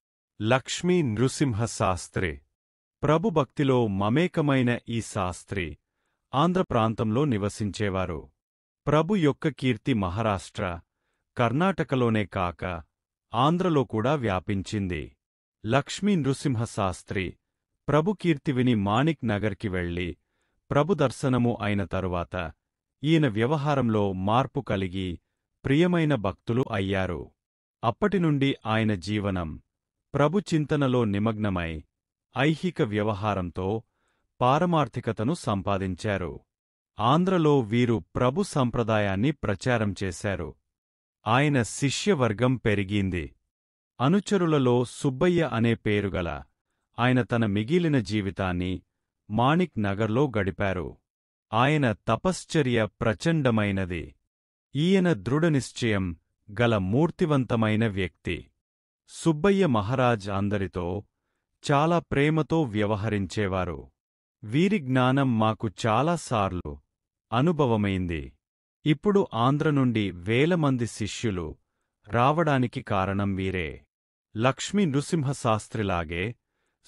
లక్ష్మీ నృసింహ శాస్త్రి. ప్రభుభక్తిలో మమేకమైన ఈ శాస్త్రి ఆంధ్ర ప్రాంతంలో నివసించేవారు. ప్రభు యొక్క కీర్తి మహారాష్ట్ర, కర్ణాటకలోనే కాక ఆంధ్రలో కూడా వ్యాపించింది. లక్ష్మీ నృసింహ శాస్త్రి ప్రభు కీర్తి విని మాణిక్ నగర్కి వెళ్లి ప్రభు దర్శనము అయిన తరువాత ఈయన వ్యవహారంలో మార్పు కలిగి ప్రియమైన భక్తులు అయ్యారు. అప్పటినుండి ఆయన జీవనం ప్రభు చింతనలో నిమగ్నమై ఐహిక వ్యవహారంతో పారమార్థికతను సంపాదించారు. ఆంధ్రలో వీరు ప్రభు సంప్రదాయాన్ని ప్రచారం చేశారు. ఆయన శిష్యవర్గం పెరిగింది. అనుచరులలో సుబ్బయ్య అనే పేరుగల ఆయన తన మిగిలిన జీవితాన్ని మాణిక్ నగర్లో గడిపారు. ఆయన తపశ్చర్య ప్రచండమైనది. ఈయన దృఢనిశ్చయం గల మూర్తివంతమైన వ్యక్తి. సుబ్బయ్య మహారాజ్ అందరితో చాలా ప్రేమతో వ్యవహరించేవారు. వీరి జ్ఞానం మాకు చాలాసార్లు అనుభవమైంది. ఇప్పుడు ఆంధ్ర నుండి వేలమంది శిష్యులు రావడానికి కారణం వీరే. లక్ష్మీ నృసింహశాస్త్రిలాగే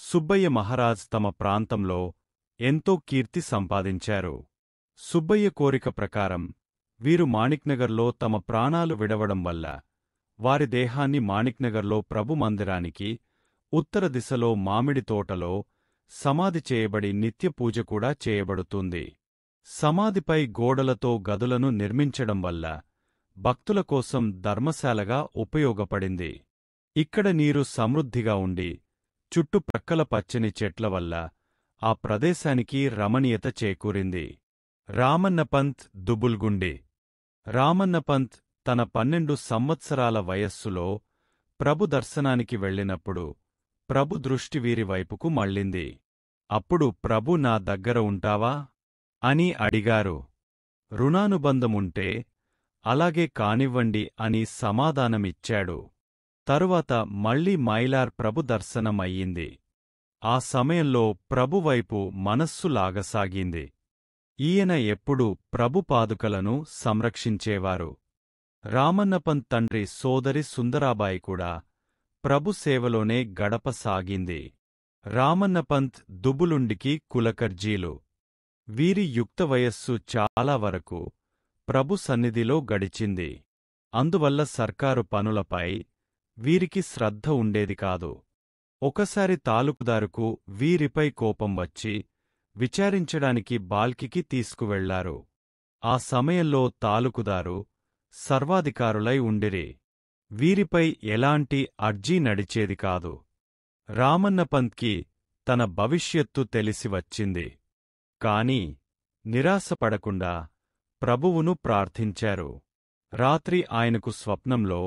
సుబ్బయ్య మహారాజ్ తమ ప్రాంతంలో ఎంతో కీర్తి సంపాదించారు. సుబ్బయ్య కోరిక ప్రకారం వీరు మాణిక్నగర్లో తమ ప్రాణాలు విడవడం వల్ల వారి దేహాన్ని మాణిక్నగర్లో ప్రభు మందిరానికి ఉత్తర దిశలో మామిడి తోటలో సమాధి చేయబడి నిత్యపూజ కూడా చేయబడుతుంది. సమాధిపై గోడలతో గదులను నిర్మించడం వల్ల భక్తుల కోసం ధర్మశాలగా ఉపయోగపడింది. ఇక్కడ నీరు సమృద్ధిగా ఉండి చుట్టుప్రక్కల పచ్చని చెట్ల వల్ల ఆ ప్రదేశానికి రమణీయత చేకూరింది. రామన్నపంత్ దుబుల్గుండి. రామన్నపంత్ తన 12 సంవత్సరాల వయస్సులో ప్రభు దర్శనానికి వెళ్ళినప్పుడు ప్రభు దృష్టి వీరి వైపుకు మళ్ళింది. అప్పుడు ప్రభు నా దగ్గర ఉంటావా అని అడిగారు. రుణానుబంధముంటే అలాగే కానివ్వండి అని సమాధానమిచ్చాడు. తరువాత మళ్ళీ మైలార్ ప్రభు దర్శనం అయ్యింది. ఆ సమయంలో ప్రభువైపు మనస్సు లాగసాగింది. ఈయన ఎప్పుడూ ప్రభు పాదుకలను సంరక్షించేవారు. రామన్నపంత్ తండ్రి సోదరి సుందరాబాయి కూడా ప్రభు సేవలోనే గడపసాగింది. రామన్నపంత్ దుబులుండికి కులకర్జీలు. వీరి యుక్త వయస్సు చాలా వరకు ప్రభు సన్నిధిలో గడిచింది. అందువల్ల సర్కారు పనులపై వీరికి శ్రద్ధ ఉండేది కాదు. ఒకసారి తాలూకుదారుకు వీరిపై కోపం వచ్చి విచారించడానికి బాల్కికి తీసుకువెళ్లారు. ఆ సమయంలో తాలూకుదారు సర్వాధికారులై ఉండిరి. వీరిపై ఎలాంటి అర్జీ నడిచేది కాదు. రామన్నపంత్కి తన భవిష్యత్తు తెలిసి వచ్చింది. కాని నిరాశపడకుండా ప్రభువును ప్రార్థించారు. రాత్రి ఆయనకు స్వప్నంలో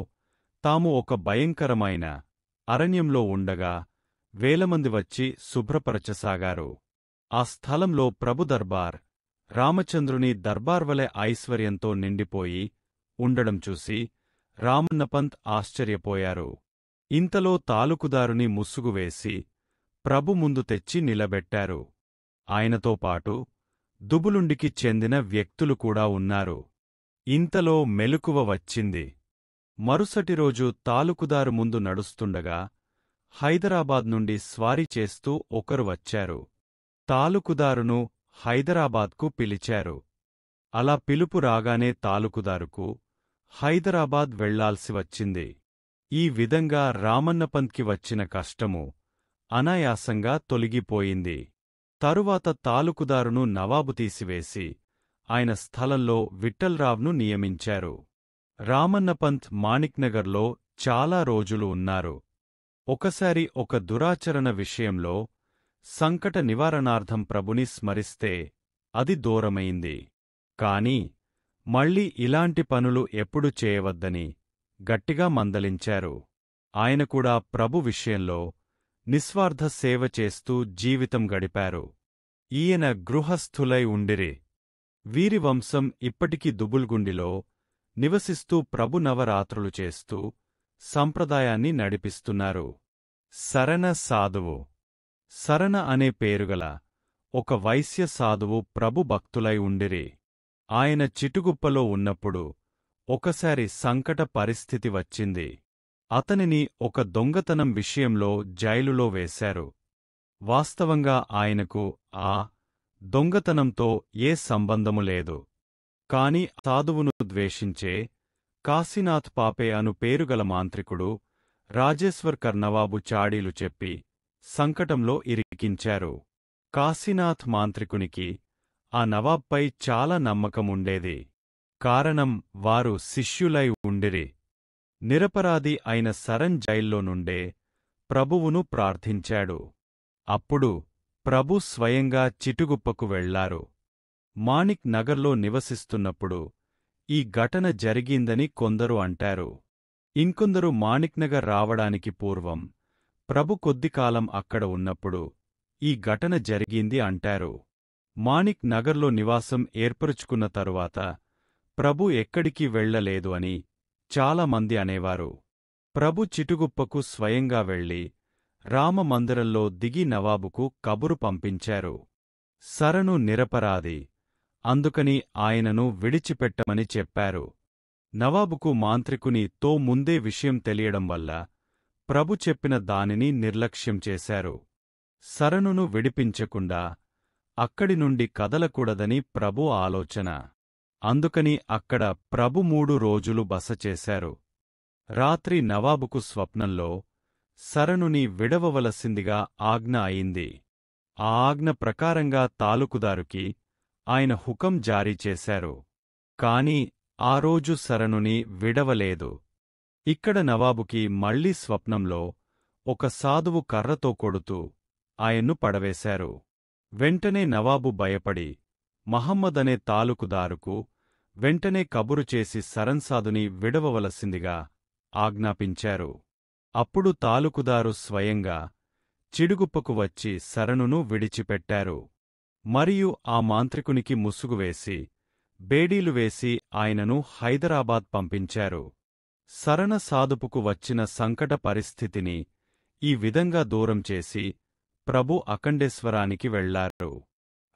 తాము ఒక భయంకరమైన అరణ్యంలో ఉండగా వేలమంది వచ్చి శుభ్రపరచసాగారు. ఆ స్థలంలో ప్రభు దర్బార్ రామచంద్రుని దర్బార్వలె ఐశ్వర్యంతో నిండిపోయి ఉండడం చూసి రామన్నపంత్ ఆశ్చర్యపోయారు. ఇంతలో తాలూకుదారుని ముసుగువేసి ప్రభు ముందు తెచ్చి నిలబెట్టారు. ఆయనతో పాటు దుబులుండికి చెందిన వ్యక్తులు కూడా ఉన్నారు. ఇంతలో మెలకువ వచ్చింది. మరుసటి రోజు తాలూకుదారు ముందు నడుస్తుండగా హైదరాబాద్ నుండి స్వారీ చేస్తూ ఒకరు వచ్చారు. తాలూకుదారును హైదరాబాద్కు పిలిచారు. అలా పిలుపు రాగానే తాలూకుదారుకు హైదరాబాద్ వెళ్లాల్సి వచ్చింది. ఈ విధంగా రామన్నపంత్కి వచ్చిన కష్టము అనాయాసంగా తొలగిపోయింది. తరువాత తాలూకుదారును నవాబు తీసివేసి ఆయన స్థలంలో విఠ్ఠల్రావ్ను నియమించారు. రామన్నపంత్ మాణిక్నగర్లో చాలా రోజులు ఉన్నారు. ఒకసారి ఒక దురాచరణ విషయంలో సంకట నివారణార్థం ప్రభుని స్మరిస్తే అది దూరమైంది. కాని మళ్ళీ ఇలాంటి పనులు ఎప్పుడు చేయవద్దని గట్టిగా మందలించారు. ఆయన కూడా ప్రభు విషయంలో నిస్వార్థ సేవ చేస్తూ జీవితం గడిపారు. ఈయన గృహస్థులై ఉండిరి. వీరి వంశం ఇప్పటికీ దుబుల్గుండిలో నివసిస్తూ ప్రభు నవరాత్రులు చేస్తూ సంప్రదాయాన్ని నడిపిస్తున్నారు. శరణ సాధువు. శరణ అనే పేరుగల ఒక వైశ్య సాధువు ప్రభు భక్తులై ఉండిరి. ఆయన చిటుగుప్పలో ఉన్నప్పుడు ఒకసారి సంకట పరిస్థితి వచ్చింది. అతనిని ఒక దొంగతనం విషయంలో జైలులో వేశారు. వాస్తవంగా ఆయనకు ఆ దొంగతనంతో ఏ సంబంధము లేదు. కాని సాధువును ద్వేషించే కాశీనాథ్ పాపే అను పేరుగల మాంత్రికుడు రాజేశ్వర్ కర్నవాబు చాడీలు చెప్పి సంకటంలో ఇరికించారు. కాశీనాథ్ మాంత్రికునికి ఆ నవాబ్పై చాలా నమ్మకముండేది. కారణం వారు శిష్యులై ఉండిరి. నిరపరాధి అయిన సరణ్ జైల్లో నుండే ప్రభువును ప్రార్థించాడు. అప్పుడు ప్రభు స్వయంగా చిటుగుప్పకు వెళ్లారు. మాణిక్ నగర్లో నివసిస్తున్నప్పుడు ఈ ఘటన జరిగిందని కొందరు అంటారు. ఇంకొందరు మాణిక్నగర్ రావడానికి పూర్వం ప్రభు కొద్దికాలం అక్కడ ఉన్నప్పుడు ఈ ఘటన జరిగింది అంటారు. మాణిక్ నగర్లో నివాసం ఏర్పరుచుకున్న తరువాత ప్రభు ఎక్కడికి వెళ్లలేదు అని చాలామంది అనేవారు. ప్రభు చిటుగుప్పకు స్వయంగా వెళ్లి రామమందిరంలో దిగి నవాబుకు కబురు పంపించారు. సరను నిరపరాధి, అందుకని ఆయనను విడిచిపెట్టమని చెప్పారు. నవాబుకు మాంత్రికుని తో ముందే విషయం తెలియడం వల్ల ప్రభు చెప్పిన దానిని నిర్లక్ష్యం చేశారు. సరనును విడిపించకుండా అక్కడి నుండి కదలకూడదని ప్రభు ఆలోచన. అందుకని అక్కడ ప్రభు 3 రోజులు బస చేశారు. రాత్రి నవాబుకు స్వప్నంలో సరనుని విడవవలసిందిగా ఆజ్ఞ అయింది. ఆ ఆజ్ఞ ప్రకారంగా తాలూకుదారుకి ఆయన హుకం జారీ చేశారు. కాని ఆ రోజు సరనుని విడవలేదు. ఇక్కడ నవాబుకి మళ్లీ స్వప్నంలో ఒక సాధువు కర్రతో కొడుతూ ఆయన్ను పడవేశారు. వెంటనే నవాబు భయపడి మహమ్మదనే తాలూకుదారుకు వెంటనే కబురు చేసి సరన్సాదుని విడవవలసిందిగా ఆజ్ఞాపించారు. అప్పుడు తాలూకుదారు స్వయంగా చిడుగుప్పకు వచ్చి సరనును విడిచిపెట్టారు. మరియు ఆ మాంత్రికునికి ముసుగువేసి బేడీలు వేసి ఆయనను హైదరాబాద్ పంపించారు. సరణ సాదుపుకు వచ్చిన సంకట పరిస్థితిని ఈ విధంగా దూరం చేసి ప్రభు అఖండేశ్వరానికి వెళ్లారు.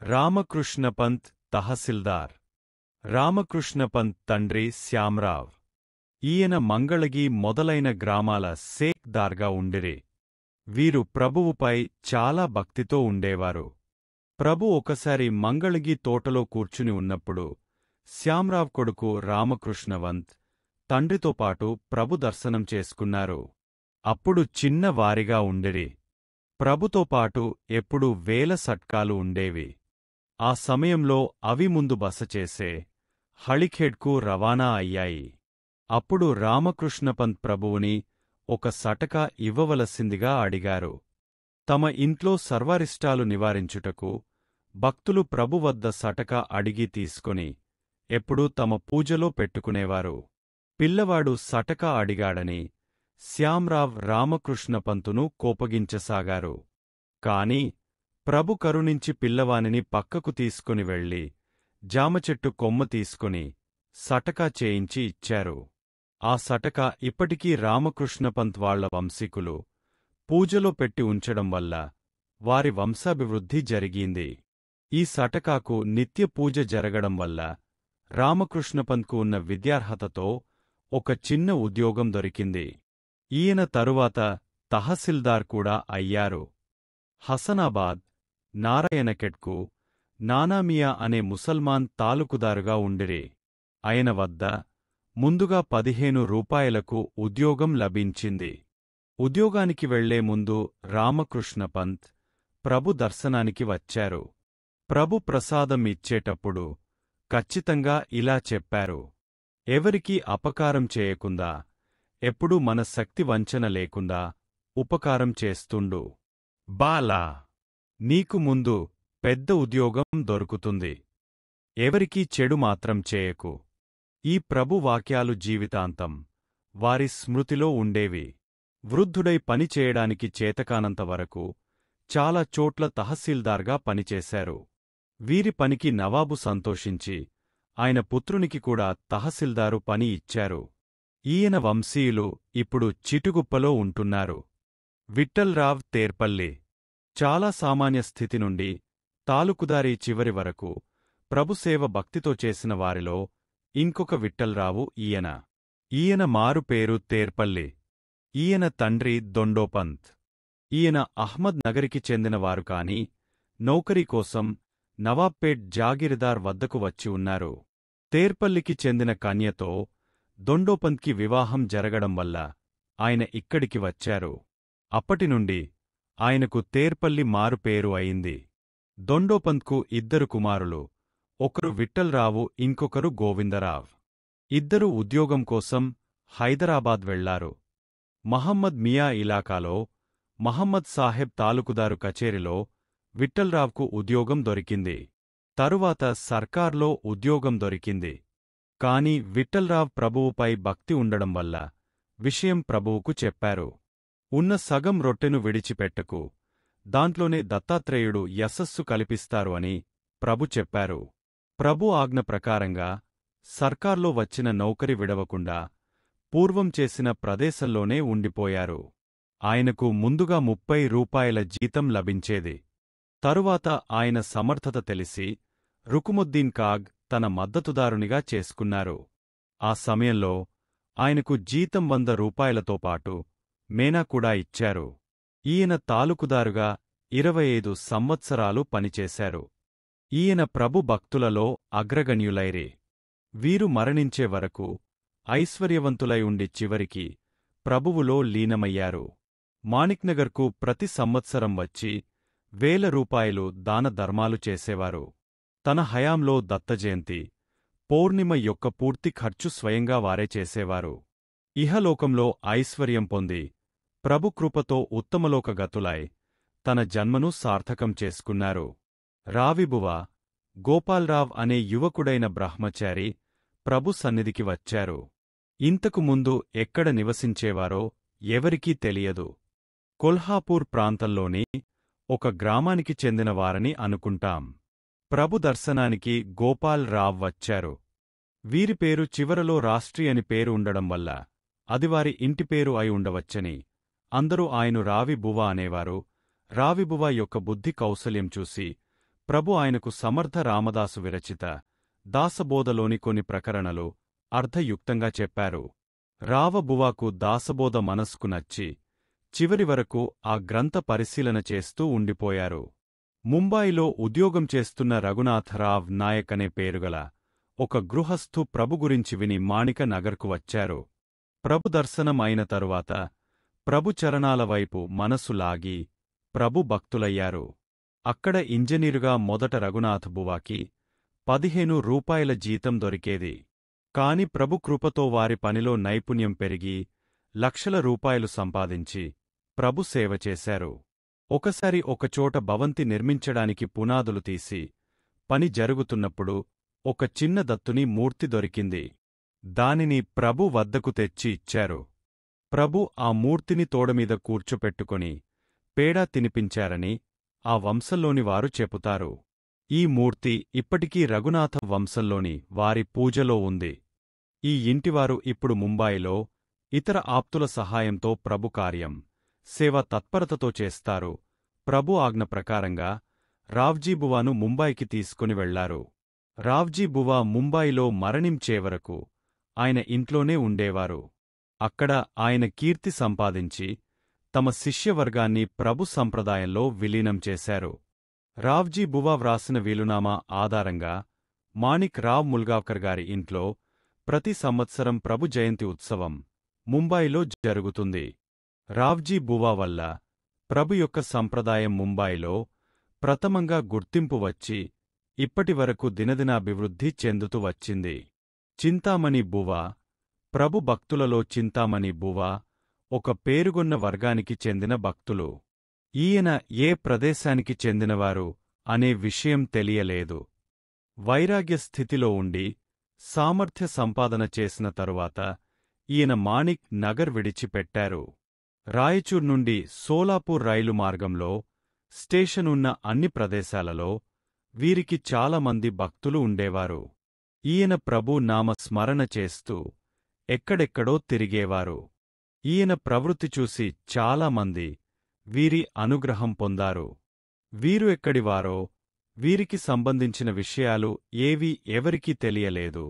రామకృష్ణపంత్ తహసిల్దార్. రామకృష్ణపంత్ తండ్రి శ్యామరావ్. ఈయన మంగళగి మొదలైన గ్రామాల సేక్ దార్గా ఉండిరి. వీరు ప్రభువుపై చాలా భక్తితో ఉండేవారు. ప్రభు ఒకసారి మంగళగి తోటలో కూర్చుని ఉన్నప్పుడు శ్యామరావ్ కొడుకు రామకృష్ణవంత్ తండ్రితో పాటు ప్రభు దర్శనం చేసుకున్నారు. అప్పుడు చిన్న వారిగా ఉండిరి. ప్రభుతో పాటు ఎప్పుడూ వేల సట్కాలు ఉండేవి. ఆ సమయంలో అవి ముందు బస చేసే హళిఖేడ్కు రవాణా అయ్యాయి. అప్పుడు రామకృష్ణపంత్ ప్రభువుని ఒక సటక ఇవ్వవలసిందిగా అడిగారు. తమ ఇంట్లో సర్వారిష్టాలు నివారించుటకు భక్తులు ప్రభు వద్ద సటక అడిగి తీసుకొని ఎప్పుడూ తమ పూజలో పెట్టుకునేవారు. పిల్లవాడు సటక అడిగాడని శ్యామరావ్ రామకృష్ణపంతును కోపగించసాగారు. కాని ప్రభు కరుణించి పిల్లవానిని పక్కకు తీసుకుని వెళ్లి జామచెట్టు కొమ్మ తీసుకుని సటకా చేయించి ఇచ్చారు. ఆ సటక ఇప్పటికీ రామకృష్ణపంత్ వాళ్ల వంశీకులు పూజలో పెట్టి ఉంచడం వల్ల వారి వంశాభివృద్ధి జరిగింది. ఈ సటకాకు నిత్య పూజ జరగడం వల్ల రామకృష్ణపంత్కు ఉన్న విద్యార్హతతో ఒక చిన్న ఉద్యోగం దొరికింది. ఈయన తరువాత తహసిల్దార్ కూడా అయ్యారు. హసనాబాద్, నారాయణఖేడ్కు నానామియా అనే ముసల్మాన్ తాలూకుదారుగా ఉండిరి. ఆయన వద్ద ముందుగా 15 రూపాయలకు ఉద్యోగం లభించింది. ఉద్యోగానికి వెళ్లే ముందు రామకృష్ణపంత్ ప్రభు దర్శనానికి వచ్చారు. ప్రభు ప్రసాదం ఇచ్చేటప్పుడు ఖచ్చితంగా ఇలా చెప్పారు: ఎవరికీ అపకారం చేయకుండా, ఎప్పుడూ మన శక్తి వంచన లేకుండా ఉపకారం చేస్తుండు. బాలా, నీకు ముందు పెద్ద ఉద్యోగం దొరుకుతుంది. ఎవరికీ చెడు మాత్రం చేయకు. ఈ ప్రభు వాక్యాలు జీవితాంతం వారి స్మృతిలో ఉండేవి. వృద్ధుడై పనిచేయడానికి చేతకానంత వరకు చాలా చోట్ల తహసీల్దార్గా పనిచేశారు. వీరి పనికి నవాబు సంతోషించి ఆయన పుత్రునికి కూడా తహసీల్దారు పని ఇచ్చారు. ఈయన వంశీయులు ఇప్పుడు చిటుగుప్పలో ఉంటున్నారు. విఠ్ఠల్రావ్ తేర్పల్లి. చాలా సామాన్య స్థితి నుండి తాలూకుదారీ చివరి వరకు ప్రభుసేవ భక్తితో చేసిన వారిలో ఇంకొక విఠ్ఠల్రావు ఈయన. ఈయన మారు పేరు తేర్పల్లి. ఈయన తండ్రి దొండోపంత్. ఈయన అహ్మద్ నగరికి చెందినవారు కాని నౌకరీ కోసం నవాబ్పేట్ జాగీరుదార్ వద్దకు వచ్చి ఉన్నారు. తేర్పల్లికి చెందిన కన్యతో దొండోపంత్కి వివాహం జరగడం వల్ల ఆయన ఇక్కడికి వచ్చారు. అప్పటినుండి ఆయనకు తేర్పల్లి మారుపేరు అయింది. దొండోపంత్కు 2 కుమారులు, ఒకరు విఠ్ఠల్రావు, ఇంకొకరు గోవిందరావ్. ఇద్దరూ ఉద్యోగం కోసం హైదరాబాద్ వెళ్లారు. మహమ్మద్ మియా ఇలాకాలో మహమ్మద్ సాహెబ్ తాలూకుదారు కచేరిలో విఠ్ఠల్రావ్కు ఉద్యోగం దొరికింది. తరువాత సర్కార్లో ఉద్యోగం దొరికింది. కాని విఠ్ఠల్రావ్ ప్రభువుపై భక్తి ఉండడం వల్ల విషయం ప్రభువుకు చెప్పారు. ఉన్న సగం రొట్టెను విడిచిపెట్టకు, దాంట్లోనే దత్తాత్రేయుడు యశస్సు కల్పిస్తారు అని ప్రభు చెప్పారు. ప్రభు ఆజ్ఞ ప్రకారంగా సర్కార్లో వచ్చిన నౌకరి విడవకుండా పూర్వం చేసిన ప్రదేశంలోనే ఉండిపోయారు. ఆయనకు ముందుగా 30 రూపాయల జీతం లభించేది. తరువాత ఆయన సమర్థత తెలిసి రుకుముద్దీన్ కాగ్ తన మద్దతుదారునిగా చేసుకున్నారు. ఆ సమయంలో ఆయనకు జీతం 100 రూపాయలతో పాటు మేనా కూడా ఇచ్చారు. ఈయన తాలూకుదారుగా 25 సంవత్సరాలు పనిచేశారు. ఈయన ప్రభు భక్తులలో అగ్రగణ్యులైరి. వీరు మరణించే వరకు ఐశ్వర్యవంతులై ఉండి చివరికి ప్రభువులో లీనమయ్యారు. మాణిక్నగర్కు ప్రతి సంవత్సరం వచ్చి 1000 రూపాయలు దానధర్మాలు చేసేవారు. తన హయాంలో దత్తజయంతి, పౌర్ణిమ యొక్క పూర్తి ఖర్చు స్వయంగా వారే చేసేవారు. ఇహలోకంలో ఐశ్వర్యం పొంది ప్రభుకృపతో ఉత్తమలోకగతులై తన జన్మను సార్థకం చేసుకున్నారు. రావిబువ గోపాల్రావ్ అనే యువకుడైన బ్రహ్మచారి ప్రభు సన్నిధికి వచ్చారు. ఇంతకు ముందు ఎక్కడ నివసించేవారో ఎవరికీ తెలియదు. కొల్హాపూర్ ప్రాంతంలోని ఒక గ్రామానికి చెందినవారని అనుకుంటాం. ప్రభు దర్శనానికి గోపాల్ రావ్ వచ్చారు. వీరి పేరు చివరలో రాష్ట్రీ అని పేరు ఉండడం వల్ల అది వారి ఇంటి పేరు అయి ఉండవచ్చని అందరూ ఆయను రావిబువ అనేవారు. రావిబువ యొక్క బుద్ధి కౌశల్యం చూసి ప్రభు ఆయనకు సమర్థ రామదాసు విరచిత దాసబోధలోని కొన్ని ప్రకరణలు అర్థయుక్తంగా చెప్పారు. రావబువాకు దాసబోధ మనస్కు నచ్చి చివరి వరకు ఆ గ్రంథ పరిశీలన చేస్తూ ఉండిపోయారు. ముంబాయిలో ఉద్యోగం చేస్తున్న రఘునాథరావ్ నాయక్ అనే పేరుగల ఒక గృహస్థు ప్రభు గురించి విని మాణిక నగర్కు వచ్చారు. ప్రభు దర్శనం అయిన తరువాత ప్రభు చరణాల వైపు మనసు లాగి ప్రభు భక్తులయ్యారు. అక్కడ ఇంజనీరుగా మొదట రఘునాథ్ బువాకి 15 రూపాయల జీతం దొరికేది. కాని ప్రభు కృపతో వారి పనిలో నైపుణ్యం పెరిగి లక్షల రూపాయలు సంపాదించి ప్రభు సేవ చేశారు. ఒకసారి ఒకచోట భవంతి నిర్మించడానికి పునాదులు తీసి పని జరుగుతున్నప్పుడు ఒక చిన్న దత్తుని మూర్తి దొరికింది. దానిని ప్రభు వద్దకు తెచ్చి ఇచ్చారు. ప్రభు ఆ మూర్తిని తోడమీద కూర్చోపెట్టుకొని పేడా తినిపించారని ఆ వంశంలోని వారు చెపుతారు. ఈ మూర్తి ఇప్పటికీ రఘునాథ వంశంలోని వారి పూజలో ఉంది. ఈ ఇంటివారు ఇప్పుడు ముంబాయిలో ఇతర ఆప్తుల సహాయంతో ప్రభు కార్యం, సేవ తత్పరతతో చేస్తారు. ప్రభు ఆజ్ఞ ప్రకారంగా రావ్జీబువాను ముంబాయికి తీసుకుని వెళ్లారు. రావ్జీబువా ముంబాయిలో మరణించేవరకు ఆయన ఇంట్లోనే ఉండేవారు. అక్కడ ఆయన కీర్తి సంపాదించి తమ శిష్యవర్గాన్ని ప్రభు సంప్రదాయంలో విలీనం చేశారు. రావ్జీబువా వ్రాసిన వీలునామా ఆధారంగా మాణిక్ రావ్ ముల్గావ్కర్ గారి ఇంట్లో ప్రతి సంవత్సరం ప్రభు జయంతి ఉత్సవం ముంబాయిలో జరుగుతుంది. రావ్జీబువా వల్ల ప్రభు యొక్క సంప్రదాయం ముంబాయిలో ప్రథమంగా గుర్తింపు వచ్చి ఇప్పటివరకు దినదినాభివృద్ధి చెందుతూ వచ్చింది. చింతామణి బువా ప్రభు భక్తులలో చింతామణి బువా ఒక పేరుగొన్న వర్గానికి చెందిన భక్తులు. ఈయన ఏ ప్రదేశానికి చెందినవారు అనే విషయం తెలియలేదు. వైరాగ్య స్థితిలో ఉండి సామర్థ్య సంపాదన చేసిన తరువాత ఈయన మాణిక్ నగర్ విడిచిపెట్టారు. రాయచూర్ నుండి సోలాపూర్ రైలు మార్గంలో స్టేషనున్న అన్ని ప్రదేశాలలో వీరికి చాలామంది భక్తులు ఉండేవారు. ఈయన ప్రభు నామ స్మరణ చేస్తూ ఎక్కడెక్కడో తిరిగేవారు. ఈయన ప్రవృత్తి చూసి చాలామంది వీరి అనుగ్రహం పొందారు. వీరు ఎక్కడివారో, వీరికి సంబంధించిన విషయాలు ఏవీ ఎవరికీ తెలియలేదు.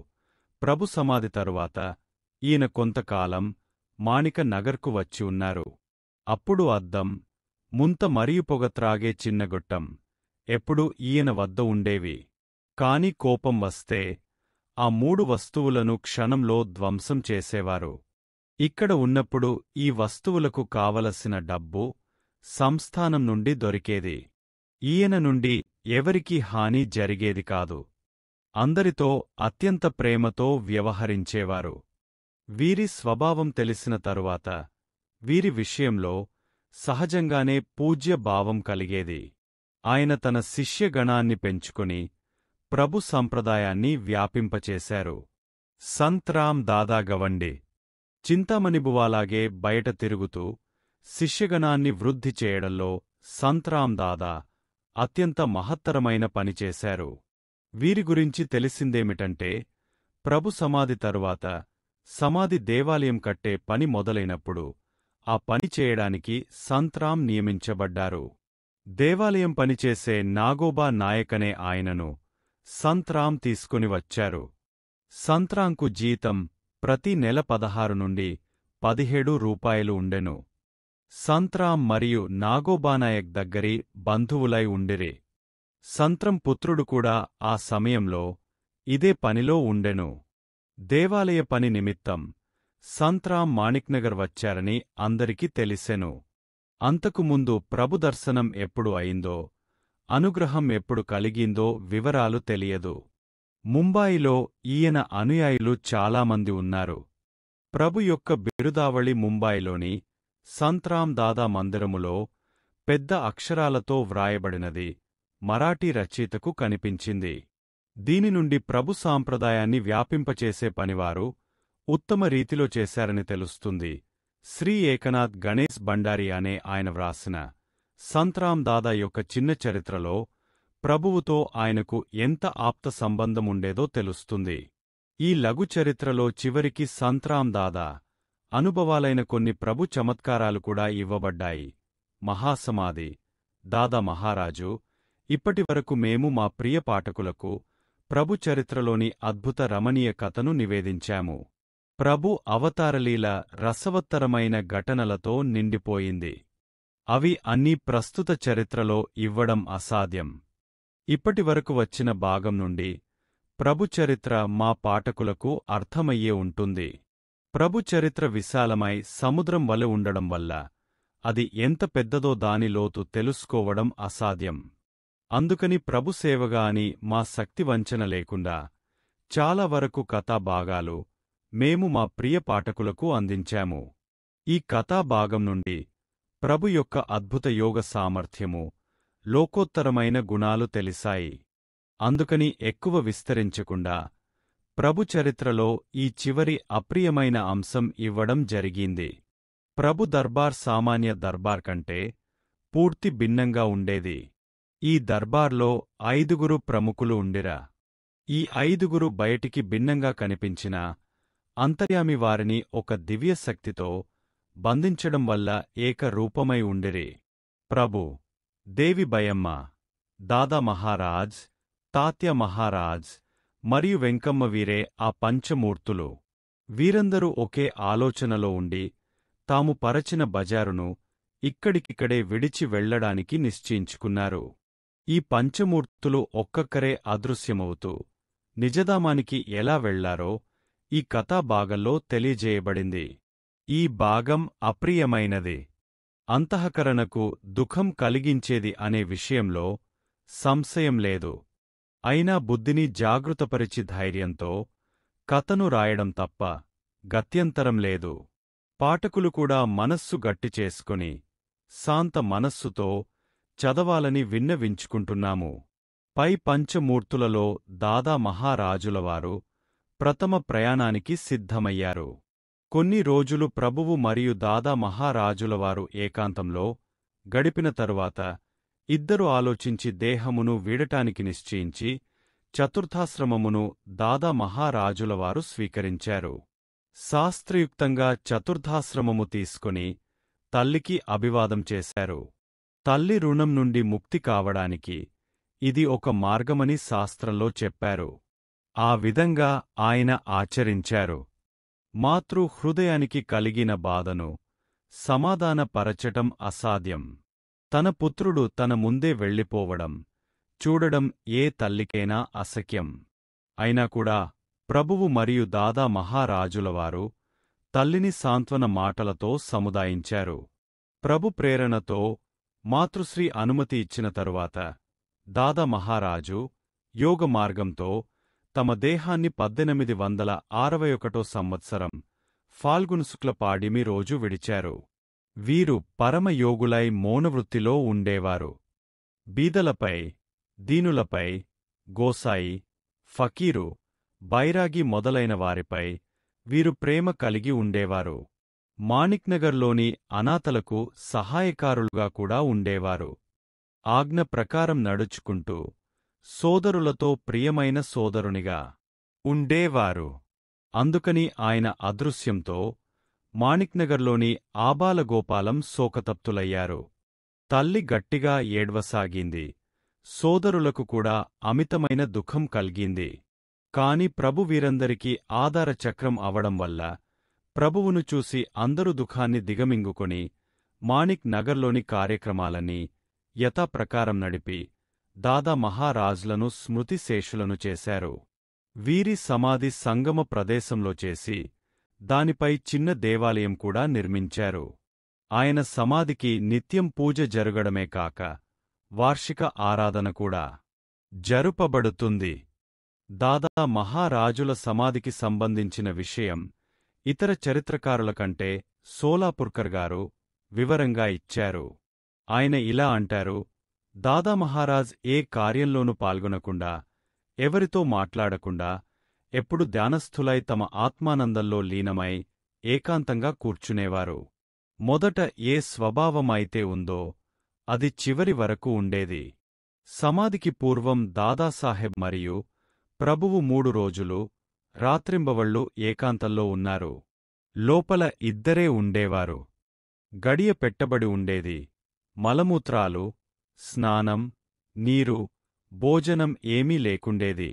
ప్రభు సమాధి తరువాత ఈయన కొంతకాలం మాణిక నగర్కు వచ్చి ఉన్నారు. అప్పుడు అద్దం, ముంత మరియు పొగ త్రాగే చిన్నగొట్టం ఎప్పుడూ ఈయన వద్ద ఉండేవి. కాని కోపం వస్తే ఆ 3 వస్తువులను క్షణంలో ధ్వంసం చేసేవారు. ఇక్కడ ఉన్నప్పుడు ఈ వస్తువులకు కావలసిన డబ్బు సంస్థానం నుండి దొరికేది. ఈయన నుండి ఎవరికీ హాని జరిగేది కాదు. అందరితో అత్యంత ప్రేమతో వ్యవహరించేవారు. వీరి స్వభావం తెలిసిన తరువాత వీరి విషయంలో సహజంగానే పూజ్య భావం కలిగేది. ఆయన తన శిష్యగణాన్ని పెంచుకొని ప్రభు సంప్రదాయాన్ని వ్యాపింపచేశారు. సంత్ రామ్ దాదా గవండి చింతామణిబువాలాగే బయట తిరుగుతూ శిష్యగణాన్ని వృద్ధి చేయడంలో సంత్ రామ్ దాదా అత్యంత మహత్తరమైన పనిచేశారు. వీరి గురించి తెలిసిందేమిటంటే ప్రభు సమాధి తరువాత సమాధి దేవాలయం కట్టే పని మొదలైనప్పుడు ఆ పని చేయడానికి సంత్రాం నియమించబడ్డారు. దేవాలయం పనిచేసే నాగోబా నాయకనే ఆయనను సంత్రాం తీసుకుని వచ్చారు. సంత్రాంకు జీతం ప్రతి నెల 16 నుండి 17 రూపాయలు ఉండెను. సంత్రాం మరియు నాగోబానాయక్ దగ్గరి బంధువులై ఉండిరి. సంత్రం పుత్రుడు కూడా ఆ సమయంలో ఇదే పనిలో ఉండెను. దేవాలయ పని నిమిత్తం సంత్రాం మాణిక్నగర్ వచ్చారని అందరికీ తెలిసెను. అంతకుముందు ప్రభు దర్శనం ఎప్పుడు అయిందో, అనుగ్రహం ఎప్పుడు కలిగిందో వివరాలు తెలియదు. ముంబాయిలో ఈయన అనుయాయులు చాలామంది ఉన్నారు. ప్రభు యొక్క బిరుదావళి ముంబాయిలోని సంత్రాం దాదా మందిరములో పెద్ద అక్షరాలతో వ్రాయబడినది మరాఠీ రచయితకు కనిపించింది. దీని నుండి ప్రభు సాంప్రదాయాన్ని వ్యాపింపచేసే పనివారు ఉత్తమ రీతిలో చేశారని తెలుస్తుంది. శ్రీ ఏకనాథ్ గణేశ్ భండారి అనే ఆయన వ్రాసిన సంత్రాం దాదా యొక్క చిన్న చరిత్రలో ప్రభువుతో ఆయనకు ఎంత ఆప్త సంబంధముండేదో తెలుస్తుంది. ఈ లఘు చరిత్రలో చివరికి సంత్రాం దాదా అనుభవాలైన కొన్ని ప్రభు చమత్కారాలు కూడా ఇవ్వబడ్డాయి. మహాసమాధి దాదా మహారాజు, ఇప్పటివరకు మేము మా ప్రియ పాఠకులకు ప్రభు చరిత్రలోని అద్భుత రమణీయ కథను నివేదించాము. ప్రభు అవతారలీల రసవత్తరమైన ఘటనలతో నిండిపోయింది. అవి అన్నీ ప్రస్తుత చరిత్రలో ఇవ్వడం అసాధ్యం. ఇప్పటివరకు వచ్చిన భాగం నుండి ప్రభు చరిత్ర మా పాఠకులకు అర్థమయ్యే ఉంటుంది. ప్రభు చరిత్ర విశాలమై సముద్రం వలె ఉండడం వల్ల అది ఎంత పెద్దదో దాని లోతు తెలుసుకోవడం అసాధ్యం. అందుకని ప్రభు సేవగా అని మా శక్తి వంచన లేకుండా చాలా వరకు కథాభాగాలు మేము మా ప్రియ పాఠకులకు అందించాము. ఈ కథాభాగం నుండి ప్రభు యొక్క అద్భుత యోగ సామర్థ్యము, లోకోత్తరమైన గుణాలు తెలిసాయి. అందుకని ఎక్కువ విస్తరించకుండా ప్రభు చరిత్రలో ఈ చివరి అప్రియమైన అంశం ఇవ్వడం జరిగింది. ప్రభు దర్బార్ సామాన్య దర్బార్ కంటే పూర్తి భిన్నంగా ఉండేది. ఈ దర్బార్లో 5 ప్రముఖులు ఉండిరా. ఈ 5 బయటికి భిన్నంగా కనిపించినా అంతర్యామి వారిని ఒక దివ్యశక్తితో బంధించడం వల్ల ఏకరూపమై ఉండిరి. ప్రభు, దేవి బయమ్మ, దాదా మహారాజ్, తాత్య మహారాజ్ మరియు వెంకమ్మ వీరే ఆ పంచమూర్తులు. వీరందరూ ఒకే ఆలోచనలో ఉండి తాము పరచిన బజారును ఇక్కడికిక్కడే విడిచి వెళ్లడానికి నిశ్చయించుకున్నారు. ఈ పంచమూర్తులు ఒక్కొక్కరే అదృశ్యమవుతూ నిజధామానికి ఎలా వెళ్లారో ఈ కథాభాగంలో తెలియజేయబడింది. ఈ భాగం అప్రియమైనది, అంతఃకరణకు దుఃఖం కలిగించేది అనే విషయంలో సంశయం లేదు. అయినా బుద్ధిని జాగృతపరిచి ధైర్యంతో కథను రాయడం తప్ప గత్యంతరం లేదు. పాఠకులు కూడా మనస్సు గట్టి చేసుకుని శాంత మనస్సుతో చదవాలని విన్నవించుకుంటున్నాము. పై పంచమూర్తులలో దాదా మహారాజులవారు ప్రథమ ప్రయాణానికి సిద్ధమయ్యారు. కొన్ని రోజులు ప్రభువు మరియు దాదా మహారాజులవారు ఏకాంతంలో గడిపిన తరువాత ఇద్దరు ఆలోచించి దేహమును వీడటానికి నిశ్చయించి చతుర్థాశ్రమమును దాదా మహారాజులవారు స్వీకరించారు. శాస్త్రయుక్తంగా చతుర్థాశ్రమము తీసుకుని తల్లికి అభివాదం చేశారు. తల్లి రుణం నుండి ముక్తి కావడానికి ఇది ఒక మార్గమని శాస్త్రంలో చెప్పారు. ఆ విధంగా ఆయన ఆచరించారు. మాతృ హృదయానికి కలిగిన బాధను సమాధానపరచటం అసాధ్యం. తన పుత్రుడు తన ముందే వెళ్ళిపోవడం చూడడం ఏ తల్లికైనా అశక్యం. అయినా కూడా ప్రభువు మరియు దాదా మహారాజులవారు తల్లిని సాంత్వన మాటలతో సముదాయించారు. ప్రభు ప్రేరణతో మాతృశ్రీ అనుమతి ఇచ్చిన తరువాత దాదా మహారాజు యోగ మార్గంతో తమ దేహాన్ని 1861 సంవత్సరం ఫాల్గున్ శుక్ల పాడిమి రోజు విడిచారు. వీరు పరమయోగులై మౌనవృత్తిలో ఉండేవారు. బీదలపై, దీనులపై, గోసాయి, ఫకీరు, బైరాగి మొదలైన వారిపై వీరు ప్రేమ కలిగి ఉండేవారు. మాణిక్నగర్లోని అనాథలకు సహాయకారులుగా కూడా ఉండేవారు. ఆజ్ఞ ప్రకారం నడుచుకుంటూ సోదరులతో ప్రియమైన సోదరునిగా ఉండేవారు. అందుకని ఆయన అదృశ్యంతో మాణిక్నగర్లోని ఆబాలగోపాలం శోకతప్తులయ్యారు. తల్లి గట్టిగా ఏడ్వసాగింది. సోదరులకు కూడా అమితమైన దుఃఖం కల్గింది. కాని ప్రభు వీరందరికీ ఆధారచక్రం అవడం వల్ల ప్రభువును చూసి అందరూ దుఃఖాన్ని దిగమింగుకొని మాణిక్ నగర్లోని కార్యక్రమాలన్నీ యథాప్రకారం నడిపి దాదా మహారాజ్లను స్మృతిశేషులను చేశారు. వీరి సమాధి సంగమ ప్రదేశంలో చేసి దానిపై చిన్న దేవాలయం కూడా నిర్మించారు. ఆయన సమాధికి నిత్యం పూజ జరగడమే కాక వార్షిక ఆరాధన కూడా జరుపబడుతుంది. దాదా మహారాజుల సమాధికి సంబంధించిన విషయం ఇతర చరిత్రకారుల కంటే సోలాపుర్కర్ గారు వివరంగా ఇచ్చారు. ఆయన ఇలా అంటారు: దాదా మహారాజ్ ఏ కార్యంలోనూ పాల్గొనకుండా, ఎవరితో మాట్లాడకుండా, ఎప్పుడు ధ్యానస్థులై తమ ఆత్మానందంలో లీనమై ఏకాంతంగా కూర్చునేవారు. మొదట ఏ స్వభావమైతే ఉందో అది చివరి వరకు ఉండేది. సమాధికి పూర్వం దాదాసాహెబ్ మరియు ప్రభువు 3 రోజులు రాత్రింబవళ్ళు ఏకాంతంలో ఉన్నారు. లోపల ఇద్దరే ఉండేవారు. గడియ పెట్టబడి ఉండేది. మలమూత్రాలు, స్నానం, నీరు, భోజనం ఏమీ లేకుండేది.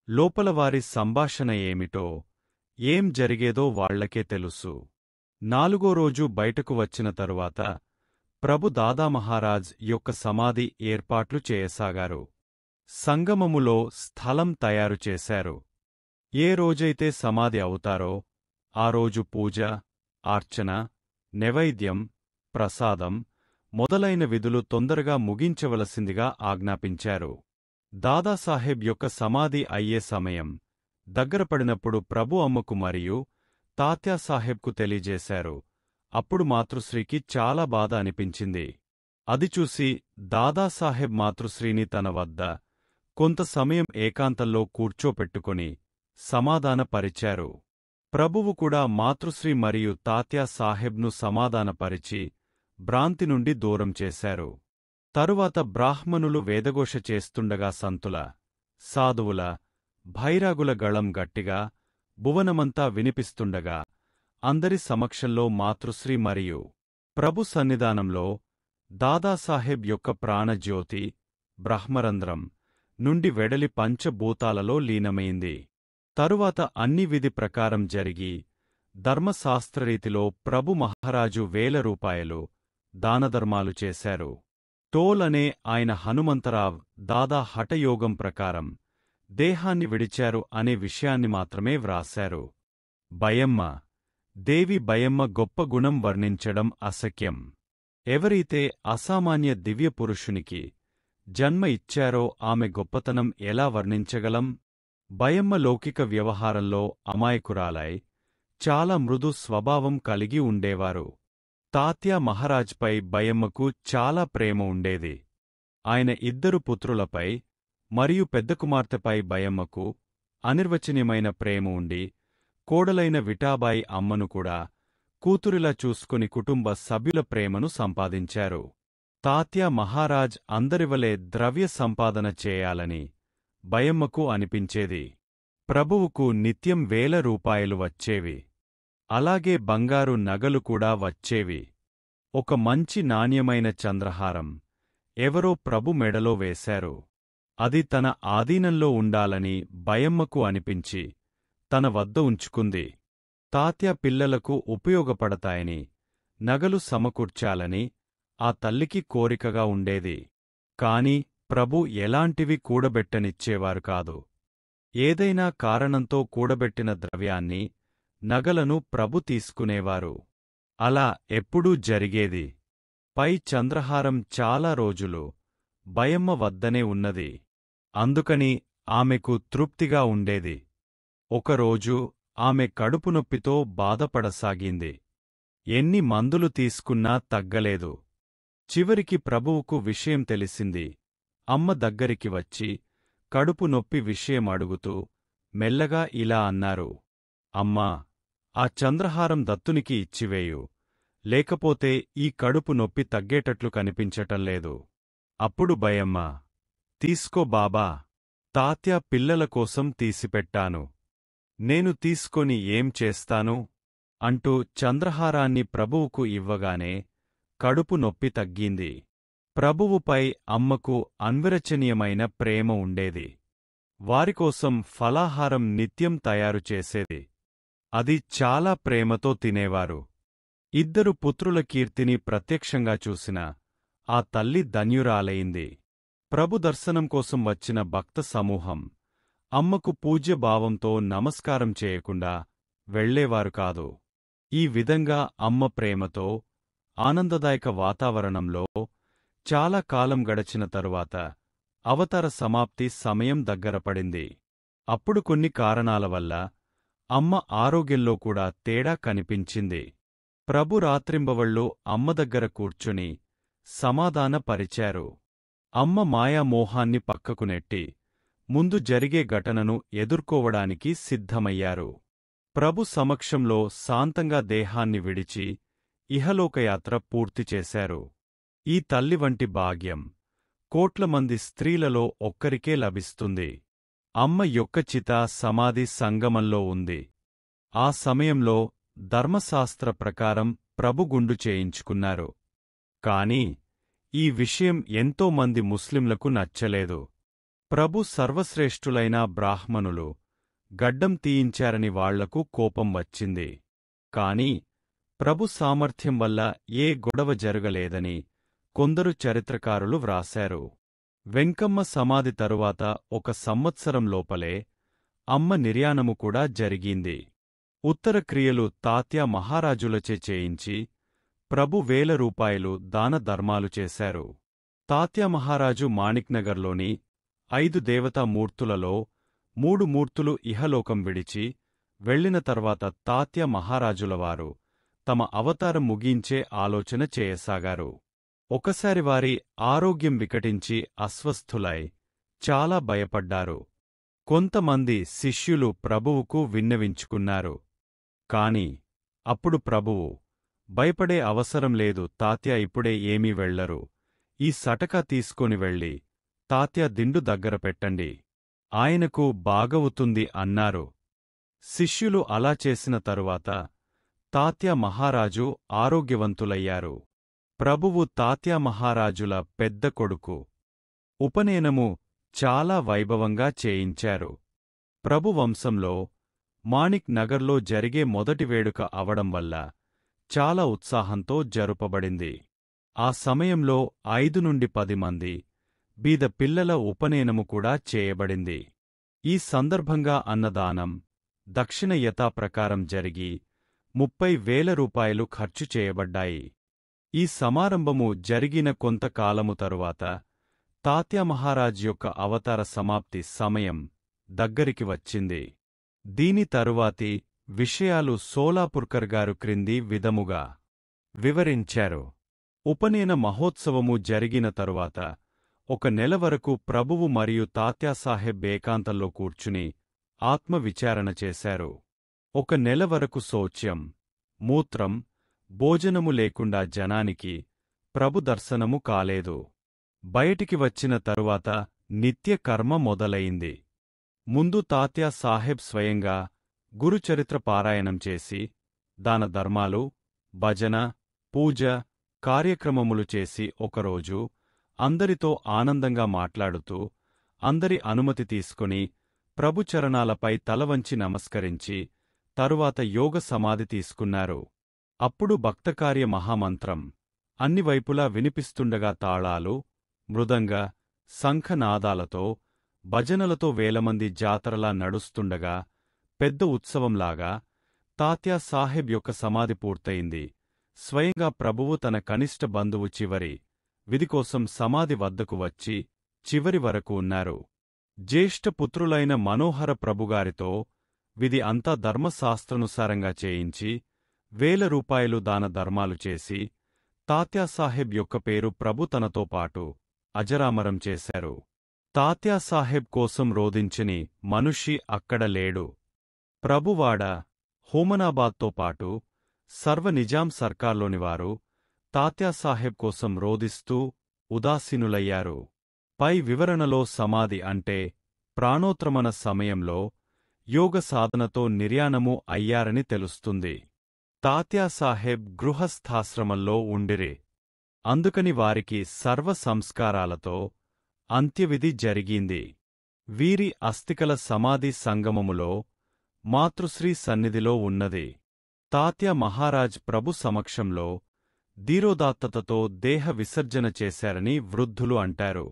లోపల వారి సంభాషణ ఏమిటో, ఏం జరిగేదో వాళ్లకే తెలుసు. 4వ రోజు బయటకు వచ్చిన తరువాత ప్రభు దాదామహారాజ్ యొక్క సమాధి ఏర్పాట్లు చేయసాగారు. సంగమములో స్థలం తయారు చేశారు. ఏ రోజైతే సమాధి అవుతారో ఆ రోజు పూజ, అర్చన, నైవేద్యం, ప్రసాదం మొదలైన విధులు తొందరగా ముగించవలసిందిగా ఆజ్ఞాపించారు. దాదాసాహెబ్ యొక్క సమాధి అయ్యే సమయం దగ్గరపడినప్పుడు ప్రభు అమ్మకు మరియు తాత్యాసాహెబ్కు తెలియజేశారు. అప్పుడు మాతృశ్రీకి చాలా బాధ అనిపించింది. అది చూసి దాదాసాహెబ్ మాతృశ్రీని తన వద్ద కొంత సమయం ఏకాంతంలో కూర్చోపెట్టుకొని సమాధానపరిచారు. ప్రభువు కూడా మాతృశ్రీ మరియు తాత్యాసాహెబ్ను సమాధానపరిచి భ్రాంతి నుండి దూరం చేశారు. తరువాత బ్రాహ్మణులు వేదఘోష చేస్తుండగా సంతుల, సాధువుల, భైరాగుల గళం గట్టిగా భువనమంతా వినిపిస్తుండగా అందరి సమక్షంలో మాతృశ్రీ మరియు ప్రభు సన్నిధానంలో దాదాసాహెబ్ యొక్క ప్రాణజ్యోతి బ్రహ్మరంధ్రం నుండి వెడలి పంచభూతాలలో లీనమైంది. తరువాత అన్ని విధి ప్రకారం జరిగి ధర్మశాస్త్రరీతిలో ప్రభు మహారాజు 1000 రూపాయలు దానధర్మాలు చేశారు. టోల్ అనే ఆయన హనుమంతరావ్ దాదా హఠయోగం ప్రకారం దేహాన్ని విడిచారు అనే విషయాన్ని మాత్రమే వ్రాశారు. బయమ్మ దేవి బయమ్మ గొప్ప గుణం వర్ణించడం అశక్యం. ఎవరైతే అసామాన్య దివ్యపురుషునికి జన్మ ఇచ్చారో ఆమె గొప్పతనం ఎలా వర్ణించగలం? బయమ్మ లౌకిక వ్యవహారంలో అమాయకురాలై చాలా మృదు స్వభావం కలిగి ఉండేవారు. తాత్యా మహారాజ్పై బయమ్మకు చాలా ప్రేమ ఉండేది. ఆయన 2 పుత్రులపై మరియు పెద్ద కుమార్తెపై బయమ్మకు అనిర్వచనీయమైన ప్రేమ ఉండి, కోడలైన విఠాబాయి అమ్మను కూడా కూతురిలా చూసుకుని కుటుంబ సభ్యుల ప్రేమను సంపాదించారు. తాత్యా మహారాజ్ అందరివలే ద్రవ్య సంపాదన చేయాలని బయమ్మకు అనిపించేది. ప్రభువుకు నిత్యం 1000 రూపాయలు వచ్చేవి. అలాగే బంగారు నగలు కూడా వచ్చేవి. ఒక మంచి నాణ్యమైన చంద్రహారం ఎవరో ప్రభు మెడలో వేశారు. అది తన ఆధీనంలో ఉండాలని బయమ్మకు అనిపించి తన వద్ద ఉంచుకుంది. తాత్యా పిల్లలకు ఉపయోగపడతాయని నగలు సమకూర్చాలని ఆ తల్లికి కోరికగా ఉండేది. కాని ప్రభు ఎలాంటివి కూడబెట్టనిచ్చేవారు కాదు. ఏదైనా కారణంతో కూడబెట్టిన ద్రవ్యాన్ని, నగలను ప్రభు తీసుకునేవారు. అలా ఎప్పుడూ జరిగేది. పై చంద్రహారం చాలా రోజులు బయమ్మ వద్దనే ఉన్నది. అందుకని ఆమెకు తృప్తిగా ఉండేది. ఒకరోజు ఆమె కడుపునొప్పితో బాధపడసాగింది. ఎన్ని మందులు తీసుకున్నా తగ్గలేదు. చివరికి ప్రభువుకు విషయం తెలిసింది. అమ్మ దగ్గరికి వచ్చి కడుపు నొప్పి విషయం అడుగుతూ మెల్లగా ఇలా అన్నారు: అమ్మా, ఆ చంద్రహారం దత్తునికి ఇచ్చివేయు, లేకపోతే ఈ కడుపు నొప్పి తగ్గేటట్లు కనిపించటంలేదు. అప్పుడు బయమ్మ: తీసుకో బాబా, తాత్యా పిల్లల కోసం తీసిపెట్టాను. నేను తీసుకొని ఏం చేస్తాను అంటూ చంద్రహారాన్ని ప్రభువుకు ఇవ్వగానే కడుపు నొప్పి తగ్గింది. ప్రభువుపై అమ్మకు అన్విరచనీయమైన ప్రేమ ఉండేది. వారికోసం ఫలాహారం నిత్యం తయారు చేసేది. అది చాలా ప్రేమతో తినేవారు. ఇద్దరు పుత్రుల కీర్తిని ప్రత్యక్షంగా చూసిన ఆ తల్లి ధన్యురాలైంది. ప్రభు దర్శనం కోసం వచ్చిన భక్త సమూహం అమ్మకు పూజ్యభావంతో నమస్కారం చేయకుండా వెళ్లేవారు కాదు. ఈ విధంగా అమ్మ ప్రేమతో ఆనందదాయక వాతావరణంలో చాలా కాలం గడచిన తరువాత అవతార సమాప్తి సమయం దగ్గరపడింది. అప్పుడు కొన్ని కారణాల వల్ల అమ్మ ఆరోగ్యంలో కూడా తేడా కనిపించింది. ప్రభు రాత్రింబవళ్ళు అమ్మ దగ్గర కూర్చుని సమాధానపరిచారు. అమ్మ మాయామోహాన్ని పక్కకు నెట్టి ముందు జరిగే ఘటనను ఎదుర్కోవడానికి సిద్ధమయ్యారు. ప్రభు సమక్షంలో శాంతంగా దేహాన్ని విడిచి ఇహలోకయాత్ర పూర్తిచేశారు. ఈ తల్లి వంటి భాగ్యం కోట్లమంది స్త్రీలలో ఒక్కరికే లభిస్తుంది. అమ్మ యొక్క చిత సమాధి సంగమంలో ఉంది. ఆ సమయంలో ధర్మశాస్త్ర ప్రకారం ప్రభు గుండు చేయించుకున్నారు. కాని ఈ విషయం ఎంతో మంది ముస్లింలకు నచ్చలేదు. ప్రభు సర్వశ్రేష్ఠులైన బ్రాహ్మణులు గడ్డం తీయించారని వాళ్లకు కోపం వచ్చింది. కాని ప్రభు సామర్థ్యం వల్ల ఏ గొడవ జరగలేదని కొందరు చరిత్రకారులు వ్రాశారు. వెంకమ్మ సమాధి తరువాత 1 సంవత్సరం లోపలే అమ్మ నిర్యాణము కూడా జరిగింది. ఉత్తర క్రియలు తాత్యా మహారాజులచే చేయించి ప్రభు ₹1000 దాన ధర్మాలు చేశారు. తాత్యా మహారాజు మాణిక్నగర్లోని 5 దేవతామూర్తులలో 3 మూర్తులు ఇహలోకం విడిచి వెళ్లిన తర్వాత తాత్యా మహారాజులవారు తమ అవతారం ముగించే ఆలోచన చేయసాగారు. ఒకసారి వారి ఆరోగ్యం వికటించి అస్వస్థులై చాలా భయపడ్డారు. కొంతమంది శిష్యులు ప్రభువుకు విన్నవించుకున్నారు. కాని అప్పుడు ప్రభువు, భయపడే అవసరం లేదు, తాత్యా ఇప్పుడే ఏమీ వెళ్లరు. ఈ సటకా తీసుకొని వెళ్ళి తాత్యా దిండు దగ్గర పెట్టండి. ఆయనకు బాగవుతుంది అన్నారు. శిష్యులు అలా చేసిన తరువాత తాత్యా మహారాజు ఆరోగ్యవంతులయ్యారు. ప్రభువు తాత్యా మహారాజుల పెద్ద కొడుకు. ఉపనయనము చాలా వైభవంగా చేయించారు. ప్రభు వంశంలో మాణిక్ నగర్లో జరిగే మొదటి వేడుక అవడం వల్ల చాలా ఉత్సాహంతో జరుపబడింది. ఆ సమయంలో 5 నుండి 10 మంది బీద పిల్లల ఉపనయనము కూడా చేయబడింది. ఈ సందర్భంగా అన్నదానం, దక్షిణ యథాప్రకారం జరిగి ₹30,000 ఖర్చు చేయబడ్డాయి. ఈ సమారంభము జరిగిన కొంతకాలము తరువాత తాత్యా మహారాజ్ యొక్క అవతార సమాప్తి సమయం దగ్గరికి వచ్చింది. దీని తరువాతి విషయాలు సోలాపుర్కర్ గారు క్రింది విధముగా వివరించారు. ఉపనయన మహోత్సవము జరిగిన తరువాత 1 నెల వరకు ప్రభువు మరియు తాత్యాసాహెబ్ ఏకాంతంలో కూర్చుని ఆత్మవిచారణ చేశారు. 1 నెల వరకు శౌచ్యం, మూత్రం, భోజనము లేకుండా జనానికి ప్రభు దర్శనము కాలేదు. బయటికి వచ్చిన తరువాత నిత్య కర్మ మొదలయింది. ముందు తాత్యా సాహెబ్ స్వయంగా గురుచరిత్ర పారాయణం చేసి దాన ధర్మాలు, భజన, పూజ కార్యక్రమములు చేసి ఒకరోజు అందరితో ఆనందంగా మాట్లాడుతూ అందరి అనుమతి తీసుకుని ప్రభుచరణాలపై తలవంచి నమస్కరించి తరువాత యోగ సమాధి తీసుకున్నారు. అప్పుడు భక్తకార్య మహామంత్రం అన్ని వైపులా వినిపిస్తుండగా తాళాలు, మృదంగ, శంఖనాదాలతో, భజనలతో వేలమంది జాతరలా నడుస్తుండగా పెద్ద ఉత్సవంలాగా తాత్యా సాహెబ్ యొక్క సమాధి పూర్తయింది. స్వయంగా ప్రభువు తన కనిష్ట బంధువు చివరి విధికోసం సమాధి వద్దకు వచ్చి చివరి వరకు ఉన్నారు. జ్యేష్ఠ పుత్రులైన మనోహర ప్రభుగారితో విధి అంతా ధర్మశాస్త్రానుసారంగా చేయించి ₹1000 దాన ధర్మాలు చేసి తాత్యాసాహెబ్ యొక్క పేరు ప్రభు తనతో పాటు అజరామరం చేశారు. తాత్యాసాహెబ్ కోసం రోదించని మనుష్యి అక్కడ లేడు. ప్రభువాడ, హోమనాబాద్తో పాటు సర్వ నిజాం సర్కార్లోనివారు తాత్యాసాహెబ్ కోసం రోదిస్తూ ఉదాసీనులయ్యారు. పై వివరణలో సమాధి అంటే ప్రాణోత్రమణ సమయంలో యోగ సాధనతో నిర్యాణము అయ్యారని తెలుస్తుంది. తాత్యాసాహెబ్ గృహస్థాశ్రమంలో ఉండిరి. అందుకని వారికి సర్వ సంస్కారాలతో అంత్యవిధి జరిగింది. వీరి అస్థికల సమాధి సంగమములో మాతృశ్రీ సన్నిధిలో ఉన్నది. తాత్య మహారాజ్ ప్రభు సమక్షంలో ధీరోదాత్తతతో దేహ విసర్జన చేశారని వృద్ధులు అంటారు.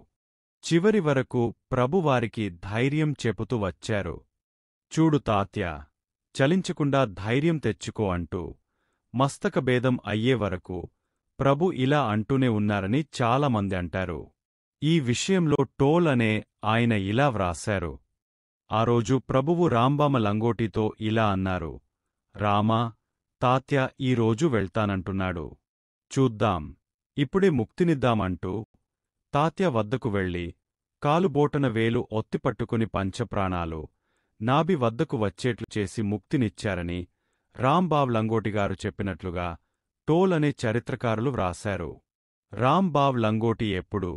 చివరి వరకు ప్రభువారికి ధైర్యం చెపుతూ వచ్చారు. చూడు తాత్య, చలించకుండా ధైర్యం తెచ్చుకో అంటూ మస్తకభేదం అయ్యే వరకు ప్రభు ఇలా అంటూనే ఉన్నారని చాలామంది అంటారు. ఈ విషయంలో టోల్ అనే ఆయన ఇలా వ్రాశారు. ఆ రోజు ప్రభువు రాంబామ లంగోటితో ఇలా అన్నారు: రామా, తాత్య ఈరోజు వెళ్తానంటున్నాడు. చూద్దాం, ఇప్పుడే ముక్తినిద్దామంటూ తాత్య వద్దకు వెళ్ళి కాలుబోటన వేలు ఒత్తిపట్టుకుని పంచప్రాణాలు నాభి వద్దకు వచ్చేట్లు చేసి ముక్తినిచ్చారని రాంబావ్ లంగోటిగారు చెప్పినట్లుగా టోల్ అనే చరిత్రకారులు వ్రాశారు. రాంబావ్ లంగోటి ఎప్పుడూ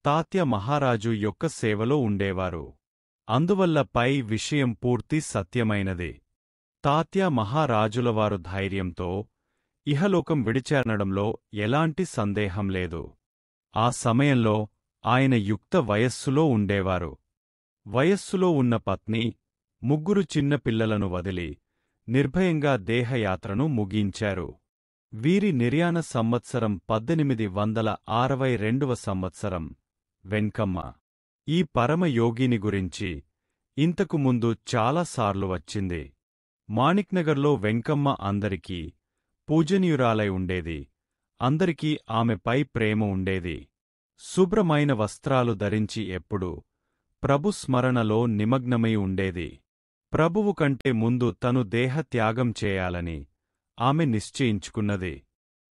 తాత్య మహారాజు యొక్క సేవలో ఉండేవారు. అందువల్ల పై విషయం పూర్తి సత్యమైనది. తాత్య మహారాజులవారు ధైర్యంతో ఇహలోకం విడిచారనడంలో ఎలాంటి సందేహం లేదు. ఆ సమయంలో ఆయన యుక్త వయస్సులో ఉండేవారు. వయస్సులో ఉన్న పత్ని, 3 చిన్న పిల్లలను వదిలి నిర్భయంగా దేహయాత్రను ముగించారు. వీరి నిర్యాణ సంవత్సరం 1862వ సంవత్సరం. వెంకమ్మ ఈ పరమయోగిని గురించి ఇంతకు ముందు చాలాసార్లు వచ్చింది. మాణిక్నగర్లో వెంకమ్మ అందరికీ పూజనీయురాలై ఉండేది. అందరికీ ఆమెపై ప్రేమ ఉండేది. శుభ్రమైన వస్త్రాలు ధరించి ఎప్పుడూ ప్రభు స్మరణలో నిమగ్నమై ఉండేది. ప్రభువు కంటే ముందు తను దేహత్యాగం చేయాలని ఆమె నిశ్చయించుకున్నది.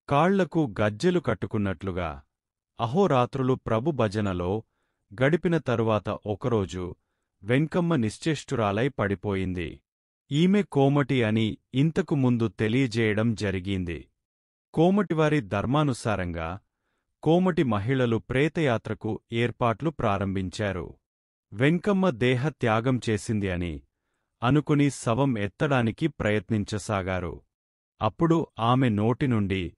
కాళ్లకు గజ్జెలు కట్టుకున్నట్లుగా అహోరాత్రులు ప్రభు భజనలో గడిపిన తరువాత ఒకరోజు వెంకమ్మ నిశ్చేష్టురాలై పడిపోయింది. ఈమె కోమటి అని ఇంతకు ముందు తెలియజేయడం జరిగింది. కోమటివారి ధర్మానుసారంగా కోమటి మహిళలు ప్రేతయాత్రకు ఏర్పాట్లు ప్రారంభించారు. వెంకమ్మ దేహత్యాగం చేసింది అని అనుకుని శవం ఎత్తడానికి ప్రయత్నించసాగారు. అప్పుడు ఆమె నోటి నుండి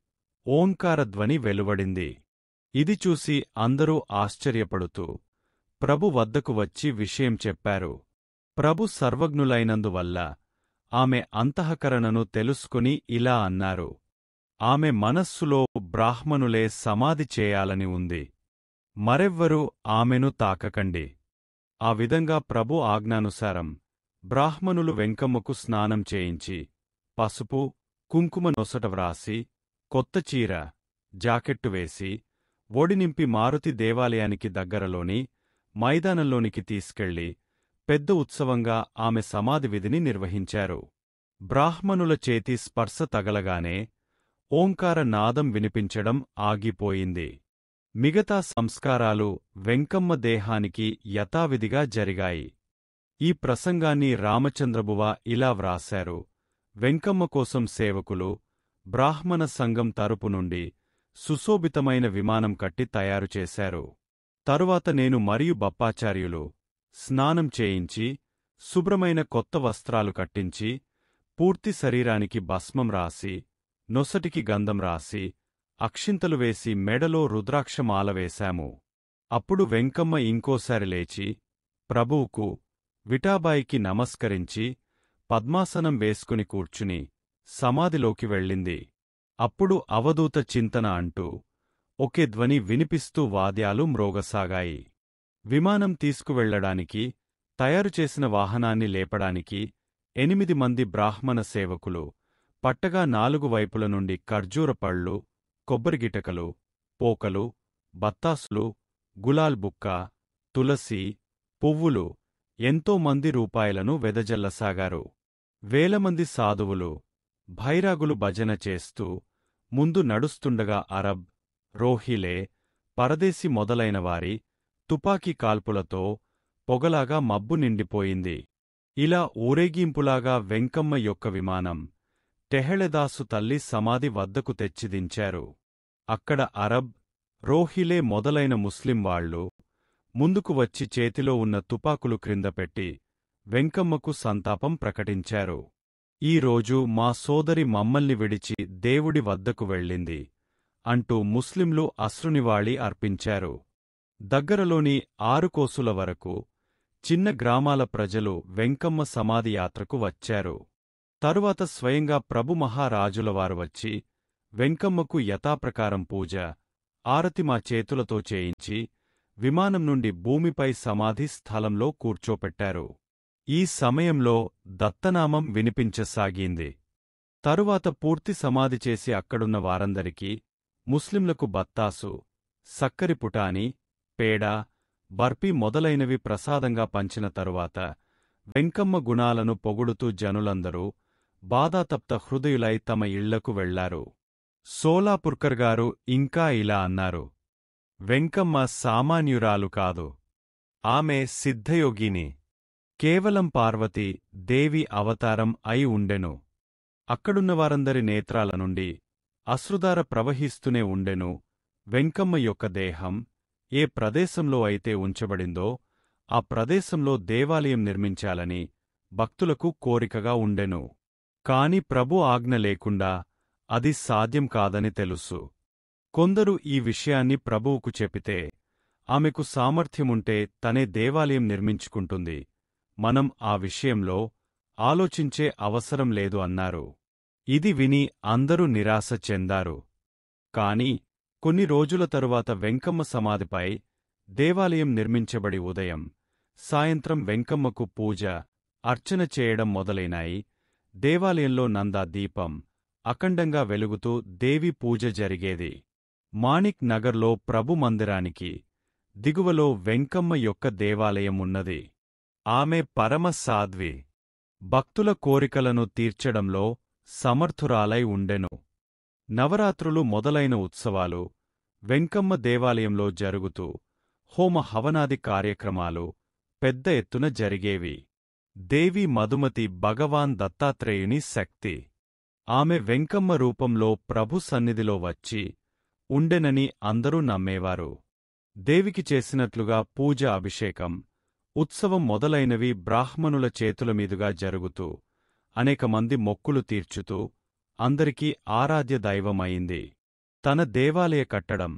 ఓంకారధ్వని వెలువడింది. ఇది చూసి అందరూ ఆశ్చర్యపడుతూ ప్రభు వద్దకు వచ్చి విషయం చెప్పారు. ప్రభు సర్వజ్ఞులైనందువల్ల ఆమె అంతఃకరణను తెలుసుకుని ఇలా అన్నారు: ఆమె మనస్సులో బ్రాహ్మణులే సమాధి చేయాలని ఉంది. మరెవ్వరూ ఆమెను తాకకండి. ఆ విధంగా ప్రభు ఆజ్ఞానుసారం బ్రాహ్మణులు వెంకమ్మకు స్నానం చేయించి పసుపు, కుంకుమ నొసట వ్రాసి, కొత్త చీర, జాకెట్టు వేసి, ఒడినింపి మారుతి దేవాలయానికి దగ్గరలోని మైదానంలోనికి తీసుకెళ్లి పెద్ద ఉత్సవంగా ఆమె సమాధి విధిని నిర్వహించారు. బ్రాహ్మణుల చేతి స్పర్శ తగలగానే ఓంకార నాదం వినిపించడం ఆగిపోయింది. మిగతా సంస్కారాలు వెంకమ్మ దేహానికి యథావిధిగా జరిగాయి. ఈ ప్రసంగాన్ని రామచంద్రబువ ఇలా వ్రాశారు: వెంకమ్మ కోసం సేవకులు బ్రాహ్మణ సంఘం తరపు నుండి సుశోభితమైన విమానం కట్టి తయారుచేశారు. తరువాత నేను మరియు బప్పాచార్యులు స్నానం చేయించి, శుభ్రమైన కొత్త వస్త్రాలు కట్టించి, పూర్తి శరీరానికి భస్మం రాసి, నొసటికి గంధం రాసి, అక్షింతలు వేసి మెడలో రుద్రాక్షమాల వేశాము. అప్పుడు వెంకమ్మ ఇంకోసారి లేచి ప్రభువుకు, విఠాబాయికి నమస్కరించి పద్మాసనం వేసుకుని కూర్చుని సమాధిలోకి వెళ్ళింది. అప్పుడు అవధూత చింతన అంటూ ఒకే ధ్వని వినిపిస్తూ వాద్యాలు మ్రోగసాగాయి. విమానం తీసుకువెళ్లడానికి తయారుచేసిన వాహనాన్ని లేపడానికి 8 మంది బ్రాహ్మణ సేవకులు పట్టగా 4 వైపుల నుండి ఖర్జూర పళ్ళు, కొబ్బరిగిటకలు, పోకలు, బత్తాసులు, గులాల్ బుక్క, తులసి, పువ్వులు ఎంతోమంది రూపాయలను వెదజల్లసాగారు. వేలమంది సాధువులు, భైరాగులు భజన చేస్తూ ముందు నడుస్తుండగా అరబ్, రోహిలే, పరదేశి మొదలైనవారి తుపాకీ కాల్పులతో పొగలాగా మబ్బు నిండిపోయింది. ఇలా ఊరేగింపులాగా వెంకమ్మ యొక్క విమానం టెహెళదాసు తల్లి సమాధి వద్దకు తెచ్చిదించారు. అక్కడ అరబ్, రోహిలే మొదలైన ముస్లిం వాళ్లు ముందుకు వచ్చి చేతిలో ఉన్న తుపాకులు క్రిందపెట్టి వెంకమ్మకు సంతాపం ప్రకటించారు. ఈ రోజు మా సోదరి మమ్మల్ని విడిచి దేవుడి వద్దకు వెళ్ళింది అంటూ ముస్లింలు అశ్రునివాళి అర్పించారు. దగ్గరలోని 6 కోసుల వరకు చిన్న గ్రామాల ప్రజలు వెంకమ్మ సమాధి యాత్రకు వచ్చారు. తరువాత స్వయంగా ప్రభు మహారాజులవారు వచ్చి వెంకమ్మకు యథాప్రకారం పూజ, ఆరతి మా చేతులతో చేయించి విమానం నుండి భూమిపై సమాధి స్థలంలో కూర్చోపెట్టారు. ఈ సమయంలో దత్తనామం వినిపించసాగింది. తరువాత పూర్తి సమాధి చేసి అక్కడున్న వారందరికీ ముస్లింలకు బత్తాసు, సక్కరి పుటాని, పేడ, బర్ఫీ మొదలైనవి ప్రసాదంగా పంచిన తరువాత వెంకమ్మ గుణాలను పొగుడుతూ జనులందరూ బాధాతప్త హృదయులై తమ ఇళ్లకు వెళ్లారు. సోలాపుర్కర్ గారు ఇంకా ఇలా అన్నారు: వెంకమ్మ సామాన్యురాలు కాదు. ఆమె సిద్ధయోగిని. కేవలం పార్వతీ దేవి అవతారం అయి ఉండెను. అక్కడున్నవారందరి నేత్రాల నుండి అశ్రుధార ప్రవహిస్తూనే ఉండెను. వెంకమ్మ యొక్క దేహం ఏ ప్రదేశంలో అయితే ఉంచబడిందో ఆ ప్రదేశంలో దేవాలయం నిర్మించాలని భక్తులకు కోరికగా ఉండెను. కాని ప్రభు ఆజ్ఞ లేకుండా అది సాధ్యం కాదని తెలుసు. కొందరు ఈ విషయాన్ని ప్రభువుకు చెపితే ఆమెకు సామర్థ్యముంటే తనే దేవాలయం నిర్మించుకుంటుంది, మనం ఆ విషయంలో ఆలోచించే అవసరం లేదు అన్నారు. ఇది విని అందరూ నిరాశ చెందారు. కాని కొన్ని రోజుల తరువాత వెంకమ్మ సమాధిపై దేవాలయం నిర్మించబడి ఉదయం, సాయంత్రం వెంకమ్మకు పూజ, అర్చన చేయడం మొదలైనాయి. దేవాలయంలో నందా దీపం అఖండంగా వెలుగుతూ దేవి పూజ జరిగేది. మాణిక్ నగర్లో ప్రభు మందిరానికి దిగువలో వెంకమ్మ యొక్క దేవాలయం ఉన్నది. ఆమె పరమ సాధ్వి. భక్తుల కోరికలను తీర్చడంలో సమర్థురాలై ఉండెను. నవరాత్రులు మొదలైన ఉత్సవాలు వెంకమ్మ దేవాలయంలో జరుగుతూ హోమ హవనాది కార్యక్రమాలు పెద్ద ఎత్తున జరిగేవి. దేవి మధుమతి భగవాన్ దత్తాత్రేయుని శక్తి. ఆమె వెంకమ్మ రూపంలో ప్రభు సన్నిధిలో వచ్చి ఉండెనని అందరూ నమ్మేవారు. దేవికి చేసినట్లుగా పూజ, అభిషేకం, ఉత్సవం మొదలైనవి బ్రాహ్మణుల చేతుల మీదుగా జరుగుతూ అనేకమంది మొక్కులు తీర్చుతూ అందరికీ ఆరాధ్య దైవమైంది. తన దేవాలయ కట్టడం,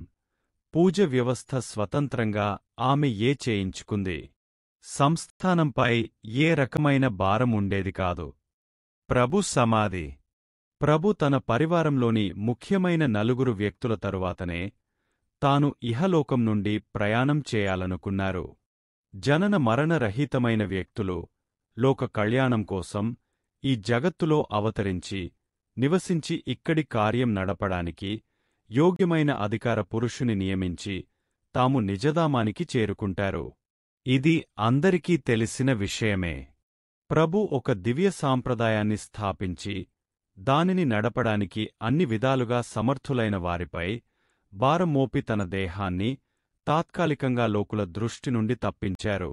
పూజ వ్యవస్థ స్వతంత్రంగా ఆమె చేయించుకుంది. సంస్థానంపై ఏ రకమైన భారం ఉండేది కాదు. ప్రభు సమాధి. ప్రభు తన పరివారంలోని ముఖ్యమైన 4 వ్యక్తుల తరువాతనే తాను ఇహలోకం నుండి ప్రయాణం చేయాలనుకున్నారు. జనన మరణరహితమైన వ్యక్తులు లోక కళ్యాణం కోసం ఈ జగత్తులో అవతరించి నివసించి ఇక్కడి కార్యం నడపడానికి యోగ్యమైన అధికార పురుషుని నియమించి తాము నిజధామానికి చేరుకుంటారు. ఇది అందరికీ తెలిసిన విషయమే. ప్రభు ఒక దివ్య సాంప్రదాయాన్ని స్థాపించి దానిని నడపడానికి అన్ని విధాలుగా సమర్థులైన వారిపై భారం మోపి తన దేహాన్ని తాత్కాలికంగా లోకుల దృష్టి నుండి తప్పించారు.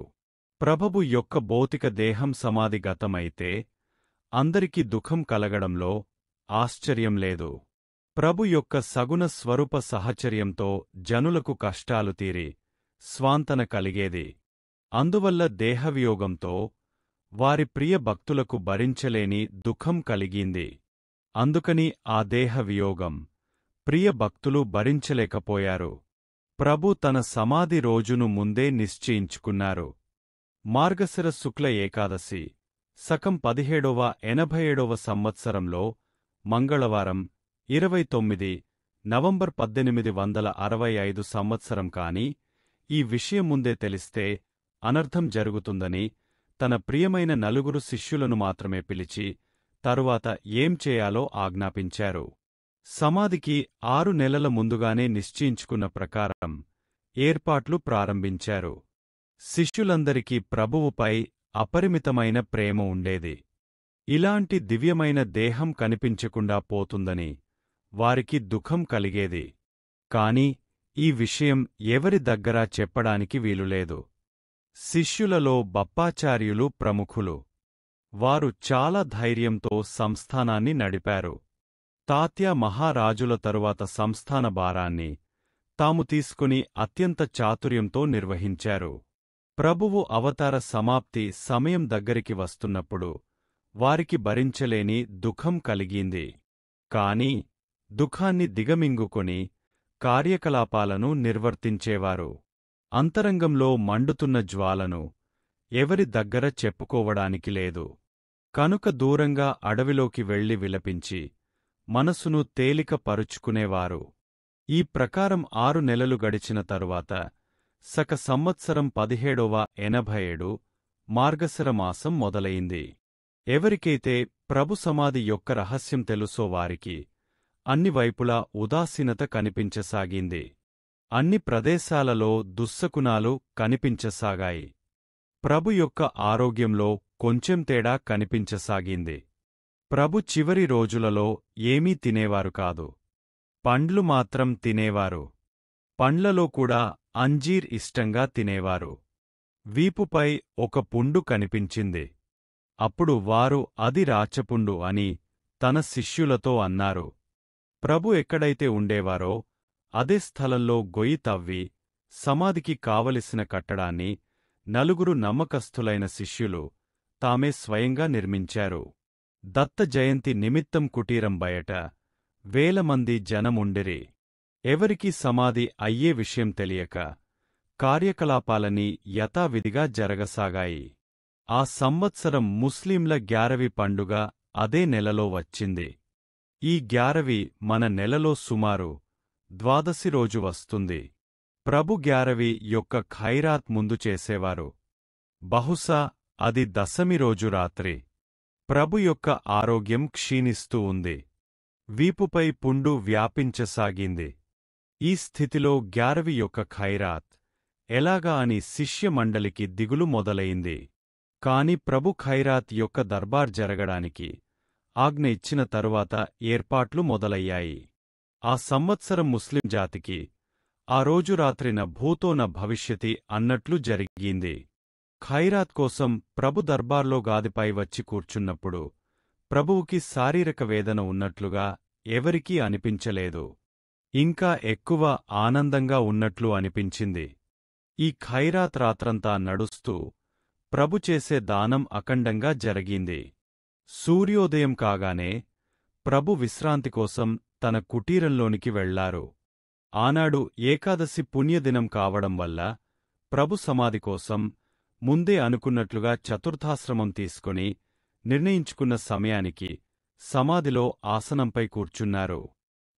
ప్రభువు యొక్క భౌతిక దేహం సమాధిగతమైతే అందరికీ దుఃఖం కలగడంలో ఆశ్చర్యం లేదు. ప్రభు యొక్క సగుణ స్వరూప సహచర్యంతో జనులకు కష్టాలు తీరి స్వాంతన కలిగేది. అందువల్ల దేహవియోగంతో వారి ప్రియ భక్తులకు భరించలేని దుఃఖం కలిగింది. అందుకని ఆ దేహవియోగం ప్రియ భక్తులు భరించలేకపోయారు. ప్రభు తన సమాధి రోజును ముందే నిశ్చయించుకున్నారు. మార్గశిర శుక్ల ఏకాదశి శకం 1787వ సంవత్సరంలో మంగళవారం 29 నవంబర్ 1865 సంవత్సరం. కాని ఈ విషయం ముందే తెలిస్తే అనర్థం జరుగుతుందని తన ప్రియమైన 4 శిష్యులను మాత్రమే పిలిచి తరువాత ఏం చేయాలో ఆజ్ఞాపించారు. సమాధికి 6 నెలల ముందుగానే నిశ్చయించుకున్న ప్రకారం ఏర్పాట్లు ప్రారంభించారు. శిష్యులందరికీ ప్రభువుపై అపరిమితమైన ప్రేమ ఉండేది. ఇలాంటి దివ్యమైన దేహం కనిపించకుండా పోతుందని వారికి దుఃఖం కలిగేది. కాని ఈ విషయం ఎవరి దగ్గరా చెప్పడానికి వీలులేదు. శిష్యులలో బప్పాచార్యులు ప్రముఖులు. వారు చాలా ధైర్యంతో సంస్థానాన్ని నడిపారు. తాత్యా మహారాజుల తరువాత సంస్థాన భారాన్ని తాము తీసుకుని అత్యంత చాతుర్యంతో నిర్వహించారు. ప్రభువు అవతార సమాప్తి సమయం దగ్గరికి వస్తున్నప్పుడు వారికి భరించలేని దుఃఖం కలిగింది. కాని దుఃఖాన్ని దిగమింగుకొని కార్యకలాపాలను నిర్వర్తించేవారు. అంతరంగంలో మండుతున్న జ్వాలను ఎవరి దగ్గర చెప్పుకోవడానికి లేదు. కనుక దూరంగా అడవిలోకి వెళ్లి విలపించి మనసును తేలిక పరుచుకునేవారు. ఈ ప్రకారం 6 నెలలు గడిచిన తరువాత సక సంవత్సరం 1787 మార్గశిర మాసం మొదలయింది. ఎవరికైతే ప్రభు సమాధి యొక్క రహస్యం తెలుసో వారికి అన్ని వైపులా ఉదాసీనత కనిపించసాగింది. అన్ని ప్రదేశాలలో దుస్సకునాలు కనిపించసాగాయి. ప్రభు యొక్క ఆరోగ్యంలో కొంచెం తేడా కనిపించసాగింది. ప్రభు చివరి రోజులలో ఏమీ తినేవారు కాదు. పండ్లు మాత్రం తినేవారు. పండ్లలో కూడా అంజీర్ ఇష్టంగా తినేవారు. వీపుపై ఒక పుండు కనిపించింది. అప్పుడు వారు అది రాచపుండు అని తన శిష్యులతో అన్నారు. ప్రభు ఎక్కడైతే ఉండేవారో అదే స్థలంలో గొయ్యి తవ్వి సమాధికి కావలసిన కట్టడాన్ని 4 నమ్మకస్థులైన శిష్యులు తామే స్వయంగా నిర్మించారు. దత్త జయంతి నిమిత్తం కుటీరం బయట వేలమంది జనముండిరి. ఎవరికీ సమాధి అయ్యే విషయం తెలియక కార్యకలాపాలని యథావిధిగా జరగసాగాయి. ఆ సంవత్సరం ముస్లింల గ్యారవి పండుగ అదే నెలలో వచ్చింది. ఈ గ్యారవి మన నెలలో సుమారు 12వ రోజు వస్తుంది. ప్రభు గ్యారవి యొక్క ఖైరాత్ ముందు చేసేవారు. బహుశా అది దశమి రోజు రాత్రి. ప్రభు యొక్క ఆరోగ్యం క్షీణిస్తూ ఉంది. వీపుపై పుండు వ్యాపించసాగింది. ఈ స్థితిలో గ్యారవి యొక్క ఖైరాత్ ఎలాగా అని శిష్యమండలికి దిగులు మొదలయింది. కాని ప్రభు ఖైరాత్ యొక్క దర్బార్ జరగడానికి ఆజ్ఞ ఇచ్చిన తరువాత ఏర్పాట్లు మొదలయ్యాయి. ఆ సంవత్సరం ముస్లిం జాతికి ఆ రోజు రాత్రిన భూతో న భవిష్యతి అన్నట్లు జరిగింది. ఖైరాత్ కోసం ప్రభు దర్బార్లో గాదిపై వచ్చి కూర్చున్నప్పుడు ప్రభువుకి శారీరక వేదన ఉన్నట్లుగా ఎవరికీ అనిపించలేదు. ఇంకా ఎక్కువ ఆనందంగా ఉన్నట్లు అనిపించింది. ఈ ఖైరాత్ రాత్రంతా నడుస్తూ ప్రభు చేసే దానం అఖండంగా జరిగింది. సూర్యోదయం కాగానే ప్రభు విశ్రాంతి కోసం తన కుటీరంలోనికి వెళ్లారు. ఆనాడు ఏకాదశి పుణ్యదినం కావడం వల్ల ప్రభు సమాధి కోసం ముందే అనుకున్నట్లుగా చతుర్థాశ్రమం తీసుకుని నిర్ణయించుకున్న సమయానికి సమాధిలో ఆసనంపై కూర్చున్నారు.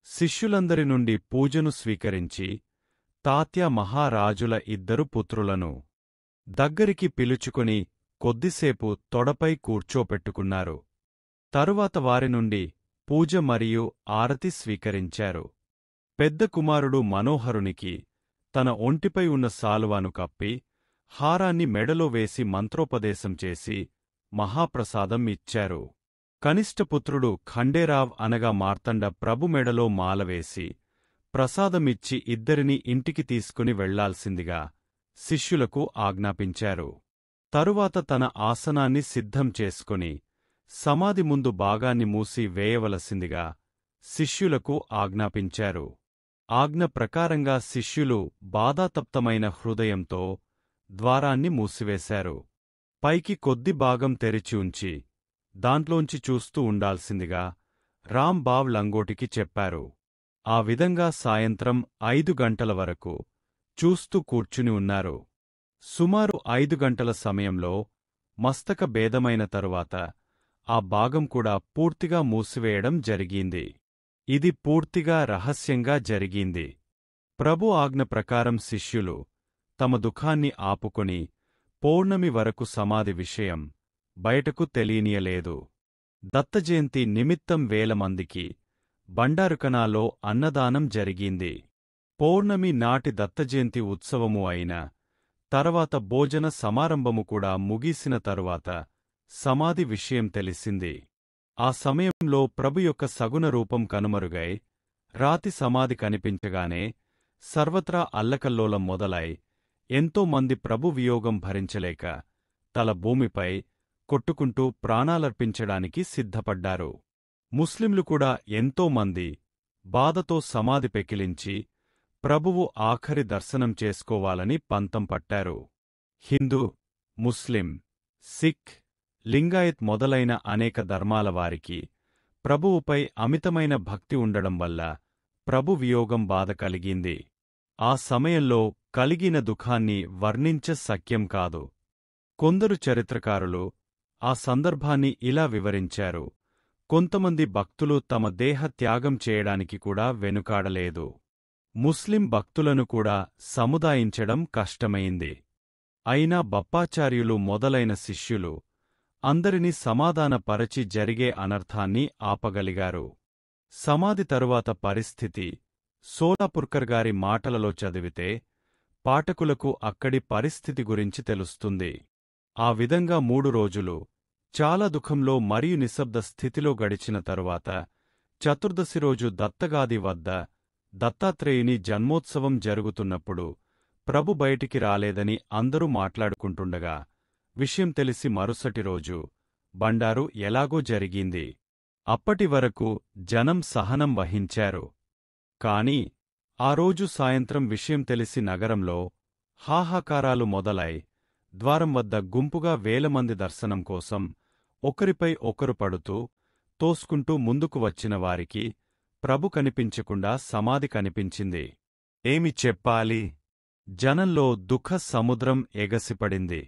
శిష్యులందరి నుండి పూజను స్వీకరించి తాత్య మహారాజుల 2 పుత్రులను దగ్గరికి పిలుచుకుని కొద్దిసేపు తొడపై కూర్చోపెట్టుకున్నారు. తరువాత వారి నుండి పూజ మరియు ఆరతి స్వీకరించారు. పెద్ద కుమారుడు మనోహరునికి తన ఒంటిపై ఉన్న శాలువాను కప్పి హారాన్ని మెడలో వేసి మంత్రోపదేశం చేసి మహాప్రసాదం ఇచ్చారు. కనిష్టపుత్రుడు ఖండేరావ్ అనగా మార్తండ ప్రభు మెడలో మాలవేసి ప్రసాదమిచ్చి ఇద్దరినీ ఇంటికి తీసుకుని వెళ్లాల్సిందిగా శిష్యులకు ఆజ్ఞాపించారు. తరువాత తన ఆసనాన్ని సిద్ధం చేసుకుని సమాధి ముందు భాగాన్ని మూసి వేయవలసిందిగా శిష్యులకు ఆజ్ఞాపించారు. ఆజ్ఞ ప్రకారంగా శిష్యులు బాధాతప్తమైన హృదయంతో ద్వారాన్ని మూసివేశారు. పైకి కొద్ది భాగం తెరిచి ఉంచి దాంట్లోంచి చూస్తూ ఉండాల్సిందిగా రాంబావ్ లంగోటికి చెప్పారు. ఆ విధంగా సాయంత్రం 5 గంటల వరకు చూస్తూ కూర్చుని ఉన్నారు. సుమారు 5 గంటల సమయంలో మస్తక భేదమైన తరువాత ఆ భాగం కూడా పూర్తిగా మూసివేయడం జరిగింది. ఇది పూర్తిగా రహస్యంగా జరిగింది. ప్రభు ఆజ్ఞ ప్రకారం శిష్యులు తమ దుఃఖాన్ని ఆపుకొని పౌర్ణమి వరకు సమాధి విషయం బయటకు తెలియనీయలేదు. దత్తజయంతి నిమిత్తం 1000 మందికి బండారుకనాలో అన్నదానం జరిగింది. పౌర్ణమి నాటి దత్తజయంతి ఉత్సవము అయిన తర్వాత భోజన సమారంభము కూడా ముగిసిన తరువాత సమాధి విషయం తెలిసింది. ఆ సమయంలో ప్రభు యొక్క సగుణ రూపం కనుమరుగై రాతి సమాధి కనిపించగానే సర్వత్రా అల్లకల్లోలం మొదలై ఎంతో మంది ప్రభు వియోగం భరించలేక తల భూమిపై కొట్టుకుంటూ ప్రాణాలర్పించడానికి సిద్ధపడ్డారు. ముస్లింలు కూడా ఎంతో మంది బాధతో సమాధి పెకిలించి ప్రభువు ఆఖరి దర్శనం చేసుకోవాలని పంతం పట్టారు. హిందూ, ముస్లిం, సిక్, లింగాయత్ మొదలైన అనేక ధర్మాల వారికి ప్రభువుపై అమితమైన భక్తి ఉండడం వల్ల ప్రభు వియోగం బాధ కలిగింది. ఆ సమయంలో కలిగిన దుఃఖాన్ని వర్ణించ శక్యం కాదు. కొందరు చరిత్రకారులు ఆ సందర్భాన్ని ఇలా వివరించారు: కొంతమంది భక్తులు తమ దేహ త్యాగం చేయడానికి కూడా వెనుకాడలేదు. ముస్లిం భక్తులను కూడా సముదాయించడం కష్టమైంది. అయినా బప్పాచార్యులు మొదలైన శిష్యులు అందరినీ సమాధానపరచి జరిగే అనర్థాన్ని ఆపగలిగారు. సమాధి తరువాత పరిస్థితి సోలాపుర్కర్ గారి మాటలలో చదివితే పాఠకులకు అక్కడి పరిస్థితి గురించి తెలుస్తుంది. ఆ విధంగా 3 రోజులు చాలా దుఃఖంలో మరియు నిశ్శబ్ద స్థితిలో గడిచిన తరువాత చతుర్దశి రోజు దత్తగాది వద్ద దత్తాత్రేయుని జన్మోత్సవం జరుగుతున్నప్పుడు ప్రభు బయటికి రాలేదని అందరూ మాట్లాడుకుంటుండగా విషయం తెలిసి మరుసటి రోజు బండారు ఎలాగో జరిగింది. అప్పటి వరకు జనం సహనం వహించారు. కాని ఆ రోజు సాయంత్రం విషయం తెలిసి నగరంలో హాహాకారాలు మొదలై ద్వారం వద్ద గుంపుగా వేలమంది దర్శనం కోసం ఒకరిపై ఒకరు పడుతూ తోసుకుంటూ ముందుకు వచ్చిన వారికి ప్రభు కనిపించకుండా సమాధి కనిపించింది. ఏమి చెప్పాలి? జనంలో దుఃఖ సముద్రం ఎగసిపడింది.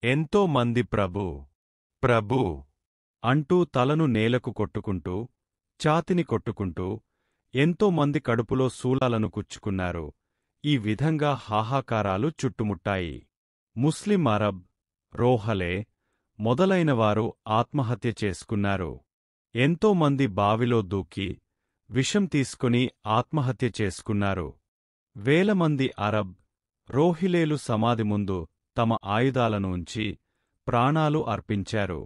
ఎంతో మంది ప్రభూ ప్రభూ అంటూ తలను నేలకు కొట్టుకుంటూ ఛాతిని కొట్టుకుంటూ ఎంతో మంది కడుపులో శూలాలను కుచ్చుకున్నారు. ఈ విధంగా హాహాకారాలు చుట్టుముట్టాయి. ముస్లిం, అరబ్, రోహలే మొదలైనవారు ఆత్మహత్య చేసుకున్నారు. ఎంతో మంది బావిలో దూకి విషం తీసుకుని ఆత్మహత్య చేసుకున్నారు. వేలమంది అరబ్, రోహిలేలు సమాధి ముందు తమ ఆయుధాలను ఉంచి ప్రాణాలు అర్పించారు.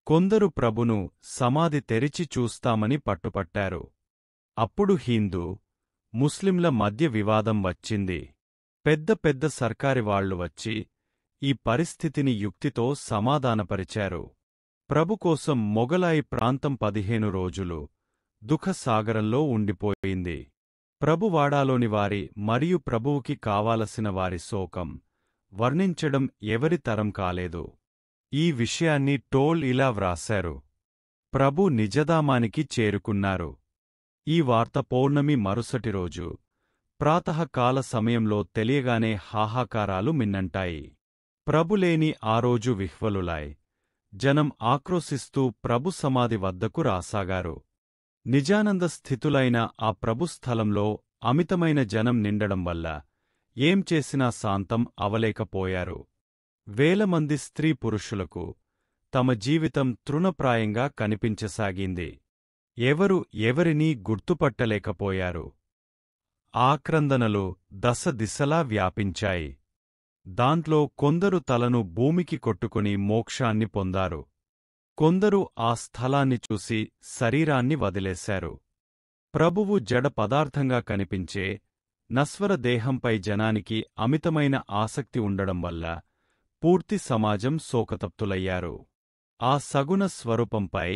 కొందరు ప్రభును సమాధి తెరిచి చూస్తామని పట్టుపట్టారు. అప్పుడు హిందూ, ముస్లింల మధ్య వివాదం వచ్చింది. పెద్ద పెద్ద సర్కారివాళ్లు వచ్చి ఈ పరిస్థితిని యుక్తితో సమాధానపరిచారు. ప్రభు కోసం మొగలాయి ప్రాంతం 15 రోజులు దుఃఖసాగరంలో ఉండిపోయింది. ప్రభువాడాలోని వారి మరియు ప్రభువుకి కావాలసిన వారి శోకం వర్ణించడం ఎవరి తరం కాలేదు. ఈ విషయాన్ని టోల్ ఇలా వ్రాశారు: ప్రభు నిజధామానికి చేరుకున్నారు. ఈ వార్త పౌర్ణమి మరుసటి రోజు ప్రాతఃకాల సమయంలో తెలియగానే హాహాకారాలు మిన్నంటాయి. ప్రభులేని ఆ రోజు విహ్వలులాయ్ జనం ఆక్రోశిస్తూ ప్రభు సమాధి వద్దకు రాసాగారు. నిజానంద స్థితులైన ఆ ప్రభు స్థలంలో అమితమైన జనం నిండడం వల్ల ఏం చేసినా శాంతం అవలేకపోయారు. వేలమంది స్త్రీ పురుషులకు తమ జీవితం తృణప్రాయంగా కనిపించసాగింది. ఎవరు ఎవరినీ గుర్తుపట్టలేకపోయారు. ఆక్రందనలు దశ దిశలా వ్యాపించాయి. దాంట్లో కొందరు తలను భూమికి కొట్టుకుని మోక్షాన్ని పొందారు. కొందరు ఆ స్థలాన్ని చూసి శరీరాన్ని వదిలేశారు. ప్రభువు జడ పదార్థంగా కనిపించే నశ్వర దేహంపై జనానికి అమితమైన ఆసక్తి ఉండడం వల్ల పూర్తి సమాజం శోకతప్తులయ్యారు. ఆ సగుణ స్వరూపంపై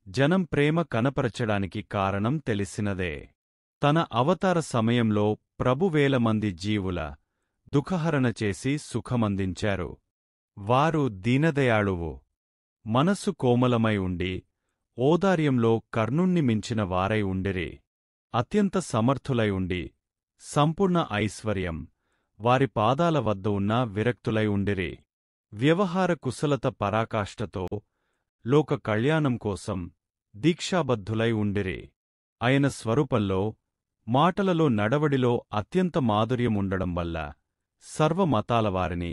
జనం ప్రేమ కనపరచడానికి కారణం తెలిసినదే. తన అవతార సమయంలో ప్రభు వేలమంది జీవుల దుఃఖహరణ చేసి సుఖమందించారు. వారు దీనదయాళువు, మనస్సు కోమలమై ఉండి ఓదార్యంలో కర్ణుణ్ణి మించిన వారై ఉండిరి. అత్యంత సమర్థులై ఉండి సంపూర్ణ ఐశ్వర్యం వారి పాదాల వద్ద ఉన్న విరక్తులై ఉండిరి. వ్యవహార కుశలత పరాకాష్ఠతో లోక కళ్యాణం కోసం దీక్షాబద్ధులై ఉండిరి. ఆయన స్వరూపంలో, మాటలలో, నడవడిలో అత్యంత మాధుర్యముండడం వల్ల సర్వమతాలవారిని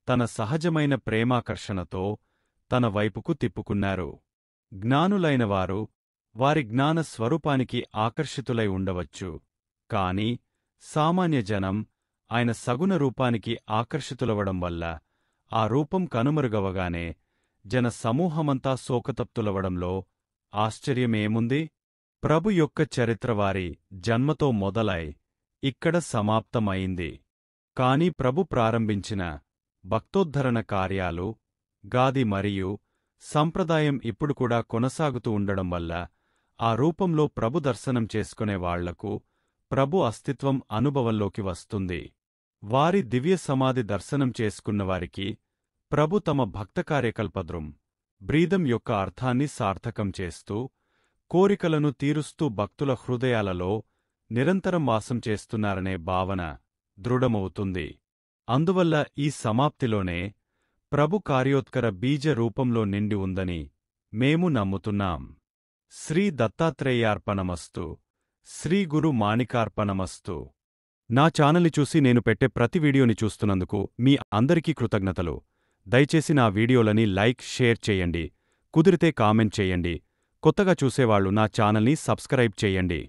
తన సహజమైన ప్రేమాకర్షణతో తన వైపుకు తిప్పుకున్నారు. జ్ఞానులైనవారు వారి జ్ఞాన స్వరూపానికి ఆకర్షితులై ఉండవచ్చు. కాని సామాన్య జనం ఆయన సగుణ రూపానికి ఆకర్షితులవడం వల్ల ఆ రూపం కనుమరుగవగానే జన సమూహమంతా శోకతప్తులవడంలో ఆశ్చర్యమేముంది? ప్రభు యొక్క చరిత్ర వారి జన్మతో మొదలై ఇక్కడ సమాప్తమైంది. కాని ప్రభు ప్రారంభించిన భక్తోద్ధరణ కార్యాలు, గాది మరియు సంప్రదాయం ఇప్పుడు కూడా కొనసాగుతూ ఉండడం వల్ల ఆ రూపంలో ప్రభు దర్శనం చేసుకునే వాళ్లకు ప్రభు అస్తిత్వం అనుభవంలోకి వస్తుంది. వారి దివ్య సమాధి దర్శనం చేసుకున్నవారికి ప్రభు తమ భక్త కార్యకల్పద్రుం బ్రీదం యొక్క అర్థాన్ని సార్థకం చేస్తూ, కోరికలను తీరుస్తూ భక్తుల హృదయాలలో నిరంతరం వాసం చేస్తున్నారనే భావన దృఢమవుతుంది. అందువల్ల ఈ సమాప్తిలోనే ప్రభు కార్యోత్కర బీజ రూపంలో నిండి ఉందని మేము నమ్ముతున్నాం. శ్రీ దత్తాత్రేయార్పణమస్తు. శ్రీ గురు మాణికార్పణమస్తు. నా ఛానల్ని చూసి నేను పెట్టే ప్రతి వీడియోని చూస్తున్నందుకు మీ అందరికీ కృతజ్ఞతలు. దయచేసి నా వీడియోలని లైక్, షేర్ చేయండి. కుదిరితే కామెంట్ చేయండి. కొత్తగా చూసేవాళ్లు నా ఛానల్ని సబ్స్క్రైబ్ చేయండి.